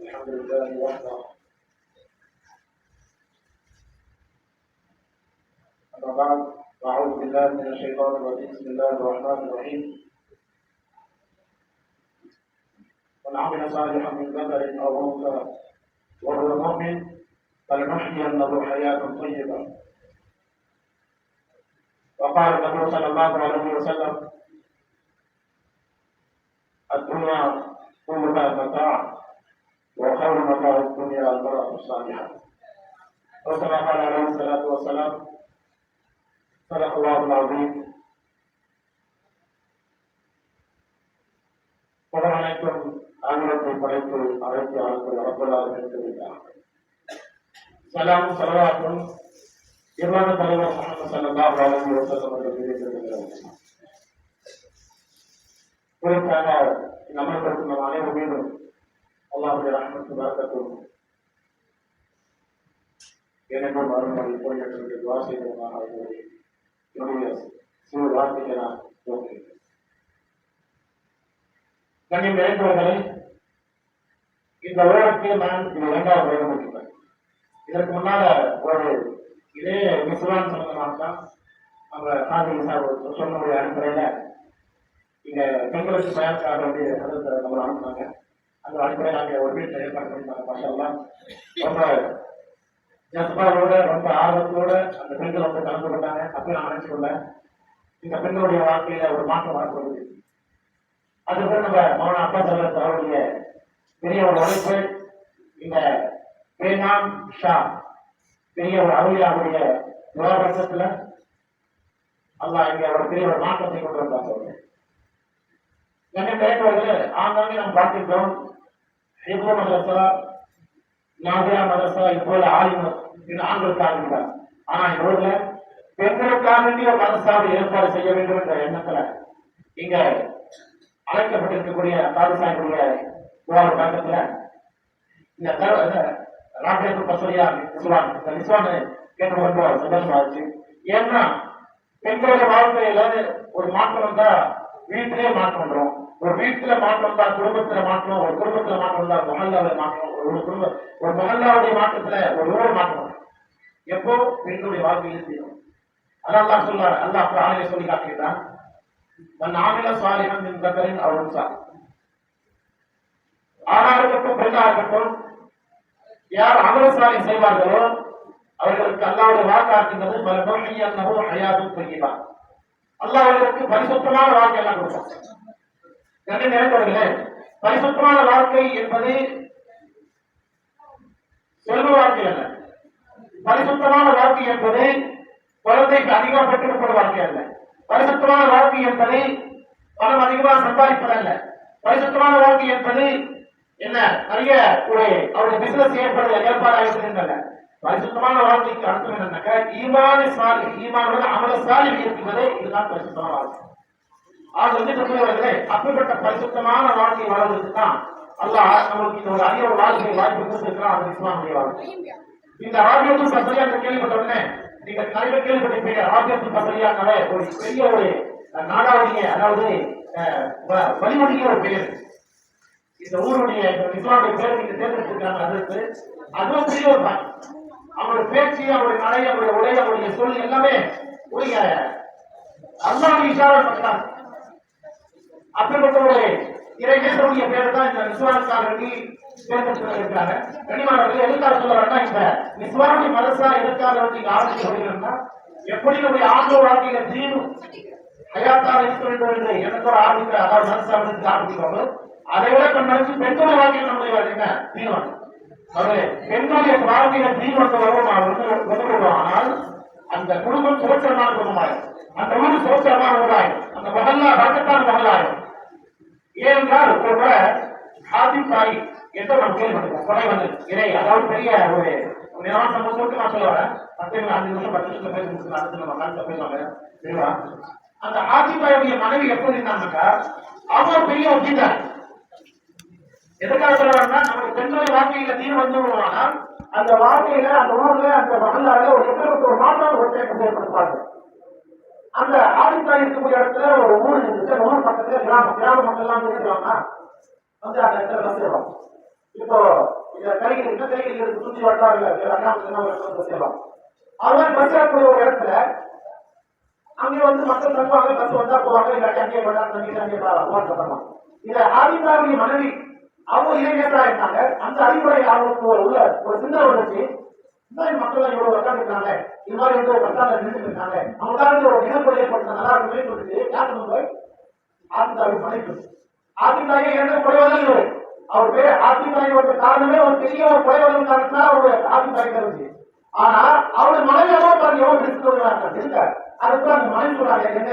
Speaker 1: الحمد لله وحده. أما بعد أعوذ بالله من الشيطان الرجيم. بسم الله الرحمن الرحيم. من عمل صالحا من ذكر أو أنثى وهو مؤمن فلنحيينه حياة طيبة. وقال النبي صلى الله عليه وسلم: الدنيا كلها متاع وخير متاع الدنيا المرأة الصالحة. وكما قال عليه الصلاة والسلام: صدق الله العظيم. புகழனைத்தும் ஆங்கிலத்தை படைத்து அழைத்து ஆளுக்குள் ரப்பலாக எடுத்துவிட்டார். சலாம் சலவாத்தும் இவ்வாறு தலைவர் முகமது ஸல்லல்லாஹு அலைஹி வஸல்லம் அவர்கள் தெரிவித்திருக்கிறார். குறிப்பாக நம்மளுக்கு நம் அனைவர் மீதும் அல்லாஹ்வுடைய ரஹ்மத்தும் பரக்கத்தும் எனக்கும் மறுமொழி போய்விட்டு துவா செய்வதாக என்னுடைய சிறு வார்த்தையை நான் போகிறேன். கண்ணியம் நிறைந்தவர்களை, இந்த உலகத்தில் நான் இது 2வது உலகம் இருக்கிறேன். இதற்கு முன்னால ஒரு இதே மிஸ்வான் சம்பந்தமாக தான் நம்ம காந்தி சார் சொன்னுடைய அடிப்படையில இங்க பெண்களுக்கு பயனுக்காக வேண்டிய நம்மளை அனுப்புனாங்க. அந்த அடிப்படையில் நாங்கள் ஒரு வீட்டில் ஏற்பாடு பண்ணிருந்தாங்க. மாஷாஅல்லாஹ் ரொம்ப ஜஸ்பாவோட ரொம்ப ஆர்வத்தோட அந்த பெண்கள் வந்து கலந்து கொண்டாங்க. அப்படி நான் நினைச்சுக்கொள்ள இந்த பெண்களுடைய வாழ்க்கையில ஒரு மாற்றம் வரப்படுது. அதுக்கு நம்ம மௌன அப்பா சார் அவருடைய பெரிய ஒரு உழைப்பு, இந்த பேனாம் ஷா பெரிய ஒரு அவுளியாவுடைய விவாதத்துல அல்லாஹ் இங்க ஒரு பெரிய ஒரு மாற்றத்தை கொண்டு வந்தா சொல்றேன். என்ன பேசுவர்கள் ஆங்காங்கே நாம் பார்த்திருக்கிறோம். ஹிப்ரு மதரசா, நாசிரா மதரசா, இப்போது ஆலிம் ஆண்களுக்காக இருக்கிறார். ஆனா இந்த ஊர்ல பெண்களுக்காக வேண்டிய மதரசாவை ஏற்பாடு செய்ய வேண்டும் என்ற எண்ணத்துல இங்க அழைக்கப்பட்டிருக்கக்கூடிய தாலுசாவுடைய விவாத பக்கத்துல இந்த ராஜேந்திர பசரியா நிஸ்வான் இந்த நிஸ்வான் கேட்டு ரொம்ப சந்தோஷமா இருந்துச்சு. ஏன்னா பெண்களுடைய வாழ்க்கையில ஒரு மாற்றம் வந்தா வீட்டிலே மாற்றம் வந்துடும். ஒரு வீட்டுல மாற்றம் வந்தா குடும்பத்துல மாற்றம், ஒரு குடும்பத்துல மாற்றம் வந்தா மொஹல்லாவுடைய மாற்றம், ஒரு மொஹல்லாவுடைய மாற்றத்துல ஒரு ஊர் மாற்றம். எப்போ பெண்களுடைய வாழ்க்கையில செய்யும். அல்லாஹ் சொல்றார், அல்லாஹ் குர்ஆனிலே சொல்லி காட்டுகிறான், மன் ஆமில சாலிஹன் மின் தக்கரின் அவ் உன்ஸா. ஆணா இருக்கட்டும் பெண்ணா இருக்கட்டும், யார் அமல் சாலிஹ் செய்வார்களோ அவர்களுக்கு அல்லாஹ்வுடைய வாக்காட்டுகிறது ஃபலனுஹ்யியன்னஹு ஹயாத்துன் தய்யிபா. அல்லாஹ் அவர்களுக்கு பரிசுத்தமான வாழ்க்கை எல்லாம் கொடுப்பான். என்ன நினைப்பவர்களே, பரிசுத்தமான வாழ்க்கை என்பது செல்வ வாழ்க்கை அல்ல. பரிசுத்தமான வாழ்க்கை என்பது குழந்தைக்கு அதிகமாக பெற்றுக்கொண்ட வாழ்க்கை அல்ல. பரிசுத்தமான வாழ்க்கை என்பது பணம் அதிகமாக சம்பாதிப்பதல்ல. பரிசுத்தமான வாழ்க்கை என்பது என்ன நிறைய ஒரு அவருடைய பிசினஸ் ஏற்பாடாக இருக்கின்றன. பரிசுத்தமான வாழ்க்கைக்கு அர்த்தம் என்னன்னாக்கா ஈமான் சாலிஹ், ஈமானோட அமல சாலிஹ் இருக்கிறதே இதுதான் பரிசுத்தமான வாழ்க்கை. அது வந்து அப்படிப்பட்ட பரிசுத்தமான வாழ்க்கை வாழ்வதற்கு தான் அல்லாஹ் நமக்கு இந்த ஒரு அரிய ஒரு வாழ்க்கை வாய்ப்பு கொடுத்திருக்கிறான். அது இஸ்லாமுடைய வாழ்க்கை. இந்த ஆபியத்து பசரியா கேள்விப்பட்ட உடனே நீங்க நிறைய பேர் கேள்விப்பட்டிருப்பீங்க. ஆபியத்து பசரியானாலே ஒரு பெரிய ஒரு நாடாவுடைய, அதாவது வழிமொழிய ஒரு பெயர். இந்த ஊருடைய இஸ்லாமுடைய பேர் நீங்க தேர்ந்தெடுத்திருக்காங்க. அதற்கு அதுவும் பெரிய ஒரு பாய். அவருடைய பேச்சு, அவருடைய நடை, அவருடைய உடை, அவருடைய சொல் எல்லாமே உரிய அல்லாஹ்வுடைய இஷாரா பண்றாங்க. அப்படிப்பட்ட ஒரு இறைநேசருடைய பேர் தான் இந்த நிஸ்வானுக்காக வேண்டி தேர்ந்தெடுத்திருக்காங்க. கனிமானவர்கள் எதுக்காக சொல்ல வேண்டாம், இந்த நிஸ்வானுடைய மதரசா எதுக்காக வேண்டி ஆரம்பிச்சு எப்படி நம்முடைய ஆண்டோர் வாழ்க்கையில தீனும் ஹயாத்தாக இருக்க வேண்டும் என்று எனக்கு ஒரு ஆரம்பிக்கிற, அதாவது மதரசா ஆரம்பிக்கிறோம். அதை விட கண்ணிச்சு பெண்களுடைய வாழ்க்கையில் நம்முடைய என்ன தீர்வாங்க. அவர்களே பெண்களுடைய வாழ்க்கையில தீர்வத்தை வருவோம். ஆனால் அந்த குடும்பம் சுதந்திரமான குடும்பமாயும், அந்த ஊர் சுதந்திரமான ஊராயும், அந்த மகல்லா வழக்கத்தான மகளாயும். ஏனென்றால் ஒரு ஹாதிம் தாய் எந்த நான் கேள்வி கொலை வந்து இறை அதாவது பெரிய ஒரு நிலவர சமூகத்துக்கு நான் சொல்ல வரேன் 10 நிமிஷம் 10 நிமிஷம் பேசி முடிச்சு அடுத்து நம்ம காலத்துல பேசுவாங்க சரிங்களா. அந்த ஆதிபாயுடைய மனைவி எப்படி இருந்தாங்கக்கா அவங்க பெரிய ஒத்திட்டார். எதுக்காக சொல்ல வரேன்னா நமக்கு பெண்களுடைய வாழ்க்கையில தீர்வு வந்து அந்த வாழ்க்கையில அந்த ஊர்ல அந்த மகளால ஒரு எத்தனை ஒரு மாற்றம் ஒரு தேக்கம் ஏற்படுத்தாங்க. அந்த ஆதித்தாய் இருக்கக்கூடிய இடத்துல ஒரு ஊர் இருந்துச்சு. அந்த ஊர் பக்கத்துல கிராம மக்கள் எல்லாம் இருக்கிறாங்கன்னா வந்து அந்த இடத்துல பஸ் ஏறும். இப்போ இந்த கைகள் சுற்றி வட்டாரில் பஸ் ஏறும். அது பஸ் ஏறக்கூடிய ஒரு இடத்துல அங்கே வந்து மக்கள் தங்குவாங்க. பஸ் வந்தா போவாங்க, இல்லாட்டி அங்கே பண்ணலாம். இத ஆதித்தாவுடைய மனைவி அவங்க இளைஞர்களா இருந்தாங்க. அந்த அடிப்படை அவங்களுக்கு உள்ள ஒரு சிந்தனை வந்துச்சு. மக்கள் இவ்வளவு உட்காந்துருக்காங்க, இது மாதிரி வந்து ஒரு பத்தாண்டு நின்று இருக்காங்க, அவங்க ஒரு இனப்பொழி ஏற்படுத்த நல்லா இருக்குமே சொல்லிட்டு யாரு ஆதித்தாவை மனைவி ஆதித்தாயை என்ன குறைவதல் இல்லை. அவர் பேர் ஆதித்தாய் ஒரு காரணமே ஒரு பெரிய ஒரு குறைவதல் காரணத்தினால அவருடைய ஆதித்தாய் இருந்துச்சு. ஆனா அவருடைய மனைவி பாருங்க எவ்வளவு பிடித்து இருக்காரு. அதுக்கு அந்த மனைவி சொல்றாங்க எங்க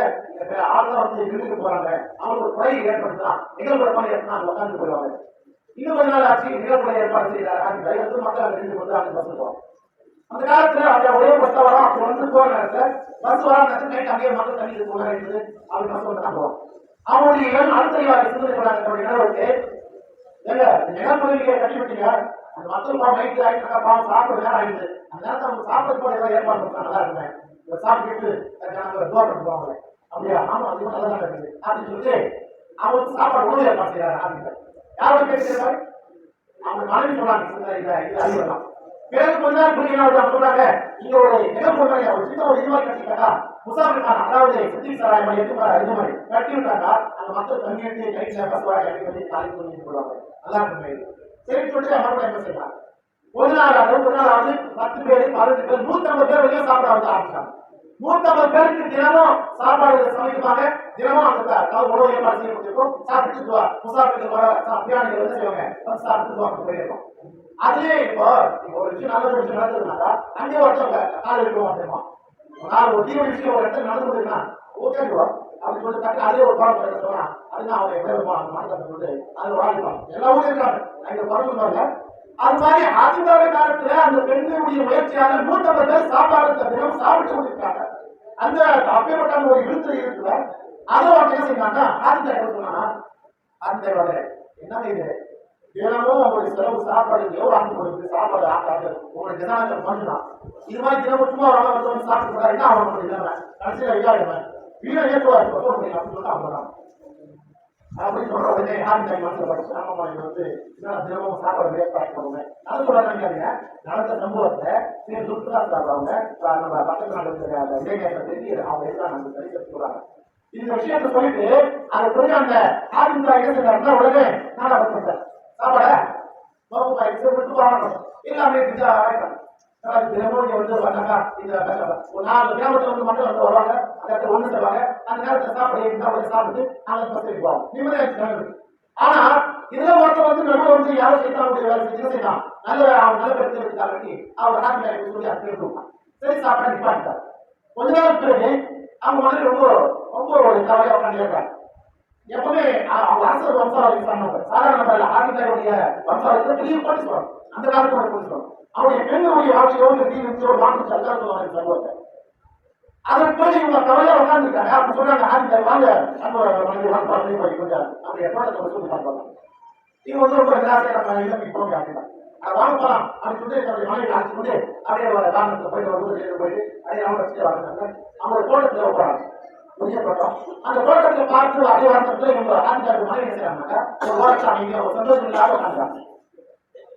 Speaker 1: ஆளுநர் வந்து வீட்டுக்கு போறாங்க, அவங்களுக்கு ஒரு குறையை ஏற்படுத்தலாம், நிகழ்வு மாதிரி ஏற்படுத்தா உட்காந்து போயிடுவாங்க. இன்னும் கொஞ்ச நாள் ஆட்சி நிகழ்வுகளை ஏற்பாடு செய்தார் ஆதித்தாய். வந்து மக்கள் அந்த வீட்டுக்கு வந்து அவங்க பஸ் அந்த காலத்துல அவங்க ஒரே பஸ் வரும். அப்படி வந்து போற நேரத்துல பஸ் வர நேரத்தில் நைட் அங்கேயே மக்கள் தண்ணி போக இருக்குது. அப்படி பஸ் வந்து தான் போவோம். அவங்களுடைய அடுத்த சிந்தனை ஏங்க நிலப்பகுதியை கட்டிவிட்டீங்க, அந்த மக்கள் நைட்டு ஆயிட்டு பாவம் சாப்பிட நேரம் ஆயிடுது. அந்த நேரத்தில் அவங்க சாப்பிட போட ஏதாவது ஏற்பாடு பண்ணா நல்லா இருக்குமே, சாப்பிட்டு தோட்டம் போவாங்க. அப்படியா? ஆமா, அது நல்லா தான் இருக்குது அப்படின்னு சொல்லிட்டு அவங்களுக்கு சாப்பாடு உணவு ஏற்பாடு செய்யறாரு ஆதித்தாய். யாரும் பேசுறாரு? அவங்க மனைவி சொல்றாங்க இது அறிவுலாம். பிறகு கொஞ்ச நேரம் புரியும் சொல்றாங்க, நீங்க ஒரு நிலம் போடுறாங்க, ஒரு சின்ன ஒரு இது மாதிரி கட்டிட்டாக்கா முசாஃபிர்கான் அதாவது சித்தி சராய் மாதிரி இது மாதிரி கட்டி விட்டாக்கா அந்த மக்கள் தண்ணி எடுத்து கைட்ல பசுவாக கட்டி பண்ணி தாலிக்கு பண்ணி போடுவாங்க. நல்லா இருக்கு. சரி சொல்லிட்டு மறுபடியும் என்ன செய்யலாம், ஒரு நாள் 10 பேர் 15 பேர் 150 பேர் வெளியே சாப்பிட வந்து ஆரம்பிச்சாங்க. 150 பேருக்கு தினமும் சாப்பாடு சமைப்பாங்க. தினமும் அந்த உணவு ஏற்பாடு செய்யப்பட்டிருக்கும். சாப்பிட்டு முசாஃபிர்கள் வர பிரியாணிகள் வந்து செய்வாங்க, சாப்பிட்டு போயிருக்கோம். அதுலயே இப்போ ஒரு விஷயம் நல்ல ஒரு விஷயம் நடந்ததுனாக்கா அங்கே ஒருத்தவங்க கால எடுக்க தெரியுமா, நான் ஒரு தீவிர விஷயம் ஒரு இடத்துல நடந்து கொடுத்தா ஓகேவா அப்படின்னு சொல்லிட்டு அதே ஒரு படம் சொன்னா அதுதான் அவங்க எப்படி மாநிலத்தை சொல்லிட்டு அது வாழ்ப்பாங்க. எல்லா ஊரும் இருக்காங்க அங்க பரவாயில்ல. அது மாதிரி ஆதித்தாவுடைய காலத்துல அந்த பெண்களுடைய முயற்சியால 150 பேர் சாப்பாடு தினம் சாப்பிட்டு கொண்டிருக்காங்க. அந்த அப்பேற்பட்ட ஒரு விருது இருக்குல்ல, அதை அவங்க என்ன செய்யறாங்க, ஆதித்தாய் என்ன சொன்னா ஆதித்தாயோட என்ன இது தினமும் அவங்களுடைய செலவு சாப்பாடு எவ்வளவு ஆக்கி கொடுக்குது, சாப்பாடு ஆக்காது உங்களுடைய தினம் பண்ணுதான். இது மாதிரி தினமும் சும்மா வந்து சாப்பிட்டு போறாருன்னா அவங்களுடைய நிலைமை கடைசியில விளையாடுவேன் வீட ஏற்றுவார் அப்படின்னு சொல்லிட்டு அவங்க அப்படின்னு சொல்ற உடனே ஆதித்தாய் மனசுல படிச்சு ஆமாமா இது வந்து தினமும் சாப்பாடு வேஸ்ட் பண்ணுவேன். அது சொல்றாங்க நடந்த சம்பவத்தை சுற்றுலா சாப்பிடுறவங்க நம்ம பக்கத்து நாடு தெரியுது அவங்க எல்லாம் நம்ம சரி சொல்றாங்க. இந்த விஷயத்த சொல்லிட்டு அதை பிறகு அந்த ஆதித்தாய் என்ன செய்யறாருன்னா உடனே நாடகம் பண்றேன் சாப்பாட விட்டு வாங்கணும் எல்லாமே தினமும் வந்து வந்தாக்கா இந்த ஒரு 4 கிலோமீட்டர் வந்து மட்டும் வந்து வருவாங்க. அந்த இடத்துல ஒண்ணு தருவாங்க. அந்த நேரத்தில் சாப்பாடு சாப்பிட்டு நாங்கள் பஸ் போவோம் நிம்மதியாக. ஆனா இதுல ஒருத்தர் வந்து நடுவில் வந்து யாரும் செய்யக்கூடிய வேலை செஞ்சு செய்யலாம் நல்ல அவங்க நல்ல பேர் எடுத்துக்காட்டி அவர் ஆதித்தாய் சொல்லி அது சரி சாப்பாடு நிப்பாட்டார். கொஞ்ச நாள் பிறகு அவங்க மனைவி ரொம்ப ரொம்ப ஒரு கவலையா உட்காந்து எப்பவுமே அவங்க அரசு வம்சாவளி சொன்னாங்க. சாதாரண ஆதித்தாயுடைய வம்சாவளி பெரிய போலீஸ் வரும். அந்த காலத்தோட போலீஸ் வரும். அவருடைய பெண்களுடைய வாழ்க்கையோடு தீவிர மாற்றம் சர்க்கார் சொல்லுவாங்க சம்பவத்தை. அதற்கு பிறகு இவங்க கவலையா உட்காந்துருக்காங்க. அப்படி சொல்றாங்க ஆதித்தாய் வாங்க அப்படி எப்போட சொல்லி பார்ப்பாங்க. இவங்க வந்து ரொம்ப நிராசை போங்க அப்படின்னா வாங்க போலாம் அப்படின்னு சொல்லிட்டு என்னுடைய மனைவி அழைச்சு கொண்டு அப்படியே காரணத்தை போயிட்டு அப்படியே அவங்க வச்சுட்டு வாங்க அவங்களோட தோட்டத்துல போறாங்க. அந்த தோட்டத்தில் பார்த்து அதே வாரத்துல இவங்க ஆதித்தாய் மனைவி செய்யறாங்க. ஒரு ஓரத்தில் அவங்க ஒரு சந்தோஷம் இல்லாத உட்காந்துறாங்க.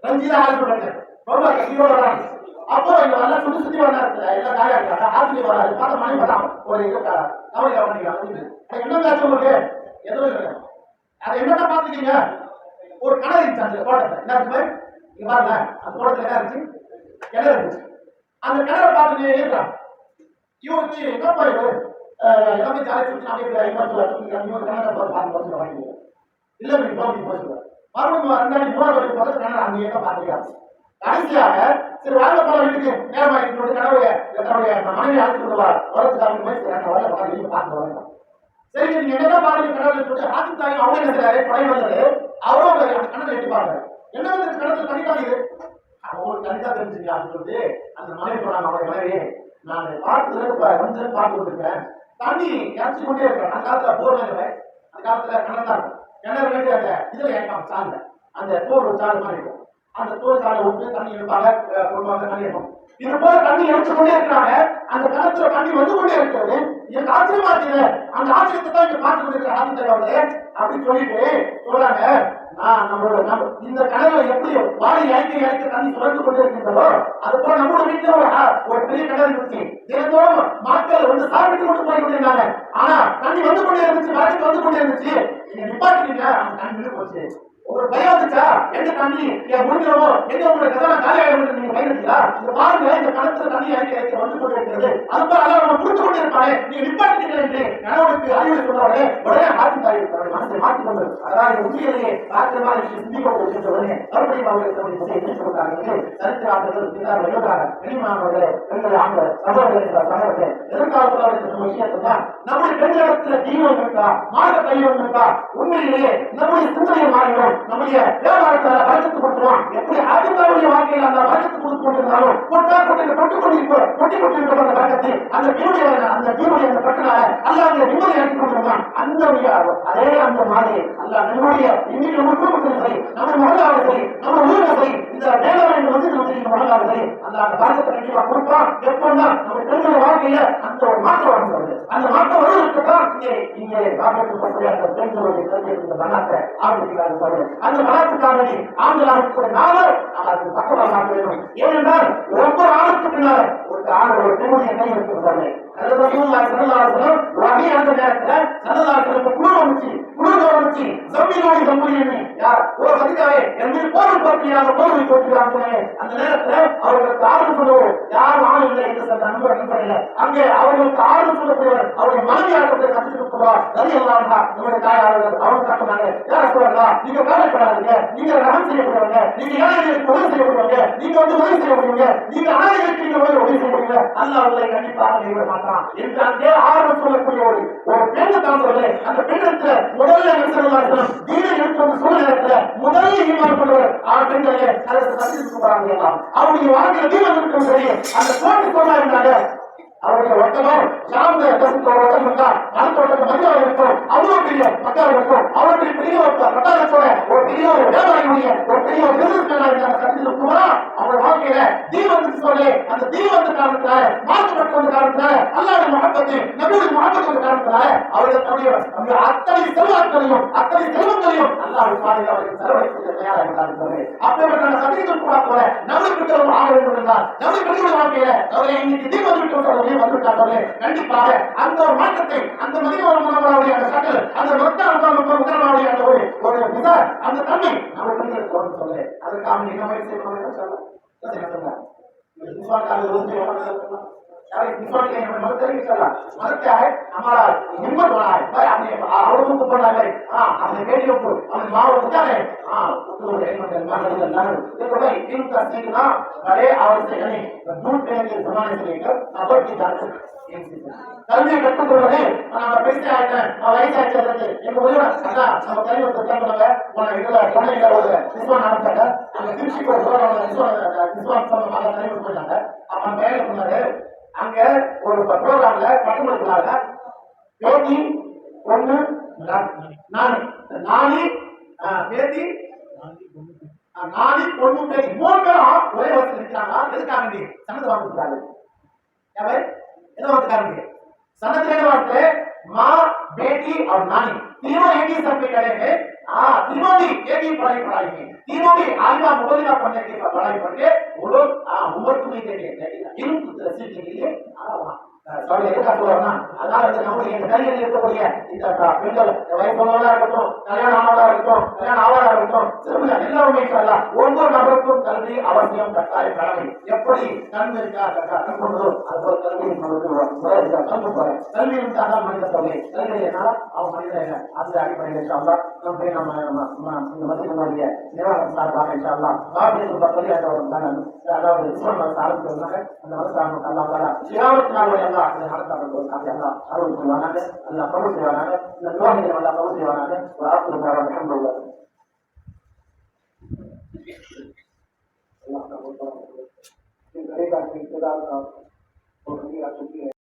Speaker 1: ரஞ்சிதா ஆரம்பிச்சு ரொம்ப கட்டியோட வராங்க. அப்போ இங்க நல்லா சுற்றி சுற்றி வர நேரத்துல எல்லாம் காயா இருக்காங்க. ஆசிரியர் வராது பார்த்த மனைவி வராம ஒரு இது கவலை பண்ணிக்கிறாங்க. என்ன உங்களுக்கு எதுவும் இல்லை. அதை என்னதான் பாத்துக்கீங்க ஒரு கிணறு இருந்துச்சு அந்த தோட்டத்தை என்ன இங்க பாருங்க அந்த தோட்டத்துல என்ன இருந்துச்சு கிணறு இருந்துச்சு. அந்த கிணறை பார்த்துட்டு இருக்கிறான். இவருக்கு என்னப்பா இவரு எல்லாமே ஜாலி சுற்றி அப்படியே வாங்கி இல்ல போச்சுருவார். மறுபடியும் 2 3 பார்த்து கிணறு அங்கேயே தான் பார்த்துக்கிறாங்க. கடைசியாக சரி வாழ்க்கை போல வீட்டுக்கு நேரமாக தன்னுடைய மனைவி அழைத்து கொள்வார் வரத்துக்காக பார்த்து வரலாம். சரி நீங்க என்னதான் பாருங்க கிணறு சொல்லிட்டு ஆதித்தாயும் அவங்க என்ன செய்யறாரு படை வந்தது அவரும் அந்த கிணறு எட்டி பாருங்க. என்ன கடத்துல தண்ணி காயுது, அவங்களுக்கு தனித்தா தெரிஞ்சுங்க அப்படின்னு சொல்லிட்டு அந்த மனைவி சொன்னாங்க. அவருடைய மனைவி, நான் வந்து பார்த்து கொடுத்துருக்கேன், தண்ணி இறச்சி கொண்டே இருக்கேன். அந்த காலத்துல போர் இல்லை, அந்த காலத்துல கிணறு தான் இருக்கும். கிணறு வேண்டிய அந்த இதுல இறக்காம சாலை, அந்த தோல் சாலை மாதிரி இருக்கும், அந்த தோல் சாலை விட்டு தண்ணி எடுப்பாங்க, கொண்டு தண்ணி இருக்கும். இது போல தண்ணி எடுத்து கொண்டே இருக்கிறாங்க. அந்த கிணத்துல தண்ணி வந்து கொண்டே இருக்கிறது. எனக்கு ஆச்சரியமா இருக்குது. அந்த ஆச்சரியத்தை தான் இங்க பார்த்து கொண்டிருக்கிற ஆதித்தவர்களே அப்படின்னு சொல்லிட்டு சொல்றாங்க. இந்த கிணறு எப்படி வாழை இறக்க தண்ணி சுரந்து கொண்டே இருக்கின்றதோ அது போல நம்மளோட வீட்டுல ஒரு பெரிய கிணறு இருந்துச்சு. தினந்தோறும் மக்கள் வந்து சாப்பிட்டு கொண்டு போய் கொண்டிருந்தாங்க. ஆனா தண்ணி வந்து கொண்டே இருந்துச்சு, வரத்து வந்து கொண்டே இருந்துச்சு. நீங்க நிப்பாட்டிட்டீங்க, அந்த தண்ணி நின்று போச்சு. ஒரு பயம் வந்துச்சா, எந்த தண்ணி முடிஞ்சிடமோ, எங்க உங்களை கதனா காலி ஆகிடும், நீங்க பயந்துட்டீங்களா? இந்த பாருங்க, இந்த கணத்துல தண்ணி இறக்க வந்து கொண்டு இருக்கிறது. அது போல அல்ல நம்ம புரிந்து கொண்டு இருப்பாங்க. நீங்க நிப்பாட்டிட்டீங்க என்று கணவனுக்கு அறிவுரை சொல்றவரே உடனே ஆட்சி தாய் மனசை மாற்றிக்கொண்டு, அதாவது உண்மையிலேயே ஆச்சரியமா சிந்திக்கொண்டு இருக்கின்றவரே மறுபடியும் அவர்களுக்கு என்ன சொல்றாங்க சரித்திர ஆசிரியர்கள் எழுதுறாங்க. வெளிமானவர்களே, பெண்கள் ஆண்கள் சகோதரர்களே, எதிர்காலத்தில் அவர்கள் விஷயத்தை தான் நம்முடைய பெண்களிடத்துல தீவிரம் இருக்கா, மாத கையம் இருக்கா, உண்மையிலேயே நம்முடைய சிந்தனையை மாறிடும். நம்முடைய வியாபாரத்தை வளர்த்து கொடுத்துருவோம். எப்படி அதிகாரிய வாழ்க்கையில் அந்த வளர்த்து கொடுத்து கொண்டிருந்தாலும் கொட்டி கொண்டிருக்கிற அந்த வழக்கத்தை அந்த தீவுடைய அந்த பட்டனால அல்லாத நிம்மதி அளித்துக் கொண்டிருந்தான். அந்த அதே அந்த மாதிரி அல்ல நம்முடைய இன்னைக்கு நம்ம குடும்பத்திலும் சரி, நம்ம மகளாவது சரி, நம்ம ஊர்ல சரி, இந்த வேளாண் வந்து நம்ம மகளாவது சரி, அந்த வழக்கத்தை கண்டிப்பா கொடுப்போம். எப்பன்னா நம்ம பெண்களோட வாழ்க்கையில அந்த ஒரு மாற்றம் வருகிறது. அந்த மாற்றம் வருவதற்கு தான் இங்கே அந்த பெண்களுடைய இந்த வண்ணத்தை ஆரம்பிக்கிறார்கள். அந்த வளர்ச்சிக்காக ஆண்களாக நாளும் அதற்கு பக்கமாக வேண்டும். ஏனென்றால் ஒவ்வொரு ஆணுக்கு பின்னால் ஒரு ஆண் ஒரு பெண்ணுடைய கை இருக்கிறார்கள். வகை அந்த நேரத்தில் சல்லல்லாஹு குழு வந்துச்சு ஜம்மீனோடு ஜம்மீனி யார் ஒரு சதிகாவே என்று போர் பற்றியாக போர்வை போட்டுகிறாங்க. அந்த நேரத்தில் அவர்களுக்கு ஆறுதல் சொல்லுவோம் யாரும் ஆண் இல்லை என்று சொல்ற நண்பர் அடிப்படையில் அங்கே அவர்களுக்கு ஆறுதல் சொல்லக்கூடியவர் அவருடைய மனைவியாக கற்றுக்கொள்வார். சரியெல்லாம் நம்முடைய தாயாளர்கள் அவங்க காட்டுறாங்க, யார் சொல்லலாம், நீங்க கவலைப்படாதீங்க, நீங்க ரகம் செய்யப்படுவாங்க, நீங்க ஏழைகளுக்கு உதவி செய்யப்படுவாங்க, நீங்க வந்து உதவி செய்ய முடியுங்க, நீங்க அனாதைகளுக்கு நீங்க உதவி செய்ய முடியுங்க, அல்லாஹ் உங்களை கண்டிப்பாக கைவிட மாட்டான் என்று அங்கே ஆறுதல் சொல்லக்கூடிய ஒரு பெண்ணு தான் சொல்லு. அந்த பெண்ணிடத்துல முதல்ல நபிசல்லாஹு தீனை எடுத்து வந்து சொல்ல நேரத்துல முதல்ல ஈமான் கொண்டவர் பெண்களே அதற்கு சந்தித்து போறாங்க. அவருடைய வாழ்க்கையில் தீனம் இருக்கும் சரி அந்த போட்டு சொன்னா இருந்தாங்க. அவருடைய ஒட்டகம் சார்ந்த ஒட்டகம் இருந்தா அடுத்த ஒட்டகம் மதியாக இருக்கும். அவ்வளவு பெரிய மக்கள் இருக்கும். அவருடைய பெரிய பட்டாளத்தோட ஒரு பெரிய ஒரு வியாபாரியுடைய ஒரு பெரிய ஒரு பிசினஸ் கட்டிட்டு அவருடைய வாழ்க்கையில தீபத்துக்கு சொல்லி அந்த தீபத்து காரணத்தினால மாற்றப்பட்ட ஒரு காரணத்தினால அல்லாஹ்வுடைய மஹப்பத்தை நபியுடைய மஹப்பத் ஒரு காரணத்தினால அவர்கள் தன்னுடைய அத்தனை செல்வாக்களையும் அத்தனை செல்வங்களையும் அல்லாஹ்வுடைய பாதையில் அவர்கள் செலவழிக்க தயாராக இருக்கிறார்கள். அப்படிப்பட்ட சத்தியத்தில் கூட போல நபி பெற்றோர் ஆக வேண்டும் என்றால் நபி பெற்றோர் வாழ்க்கையில அவர்களை இன்னைக்கு தீபத்து வந்துவிட்டார்களே கண்டிப்பாக அந்த ஒரு மாற்றத்தை அந்த மனிதனுடைய அந்த சட்டல் அந்த முதலாவுடைய அந்த ஒரு அந்த தன்மை நம்ம பெண்களுக்கு சொல்ல அதற்காக என்ன முயற்சி செய்யணும் சொல்ல हमारा हिम्मत बना है भाई हमने औरतों को पढ़ा है हमने बेटियों को हमने माँ को पूछा है देखो भाई इनका सीखना बड़े आवश्यक नहीं दूध पीने के जमाने से लेकर अब की जान तक கல்வியை கற்றுக்கொள்வதே நம்ம பெருசா ஆயிட்டேன் வயசாச்சு எங்க போய் நம்ம கல்வி பண்ணாங்க இதுல சென்னையில ஒரு நிஸ்வான் நடந்தாங்க அங்க திருச்சிக்கு ஒரு நிஸ்வான் கல்வி பண்ணாங்க அப்ப வேலை பண்ணாரு. அங்க ஒரு ப்ரோக்ராம்ல பட்டமளிக்கிறாங்க. பேட்டி பொண்ணு நானி பேட்டி நானி பொண்ணு பேட்டி மூணு பேரும் ஒரே வருஷம் இருக்கிறாங்க. எதுக்காக சனது வாங்கிட்டாங்க என்ன வாங்கிட்டாங்க सनत वास्ते माँ बेटी और नानी तीनों एक ही सब में खड़े हैं. तीनों भी एक ही पढ़ाई है. तीनों भी आलिमा मुबलिगा पढ़ने के पढ़ाई पढ़ के वो लोग उम्र को नहीं देंगे लेकिन इल्म सीखने के लिए சாரி எதுக்கா சொல்றேன்னா அதனால நம்முடைய கல்வியில் இருக்கக்கூடிய இந்த பெண்கள் வயசுள்ளவர்களா இருக்கட்டும் கல்யாணம் ஆனவர்களா இருக்கட்டும் கல்யாணம் ஆவதா இருக்கட்டும் திரும்ப எல்லாருமே சொல்லலாம் ஒவ்வொரு நபருக்கும் கல்வி அவசியம் கட்டாய கடமை. எப்படி கல்வி கற்றுக்கொண்டதோ அது ஒரு கல்வி கல்வி இருந்தால் மனித தொகை கல்வி என்னால அவன் மனித அந்த அடிப்படையில் சொல்லலாம். நம்ம இந்த மத்திய நிர்வாகம் சார்பாக சொல்லலாம் அதாவது ஆரம்பிச்சிருந்தாங்க அந்த மனசாக அல்லாஹ் 24 நாள் அருள் புரிவானாக அல்லாஹ் கபூல் செய்வானாக இந்த துஆக்களை அல்லாஹ் கபூல் செய்வானாக.
Speaker 2: अल्लाह का होता है। घरे का इंतजार का और आ चुकी है।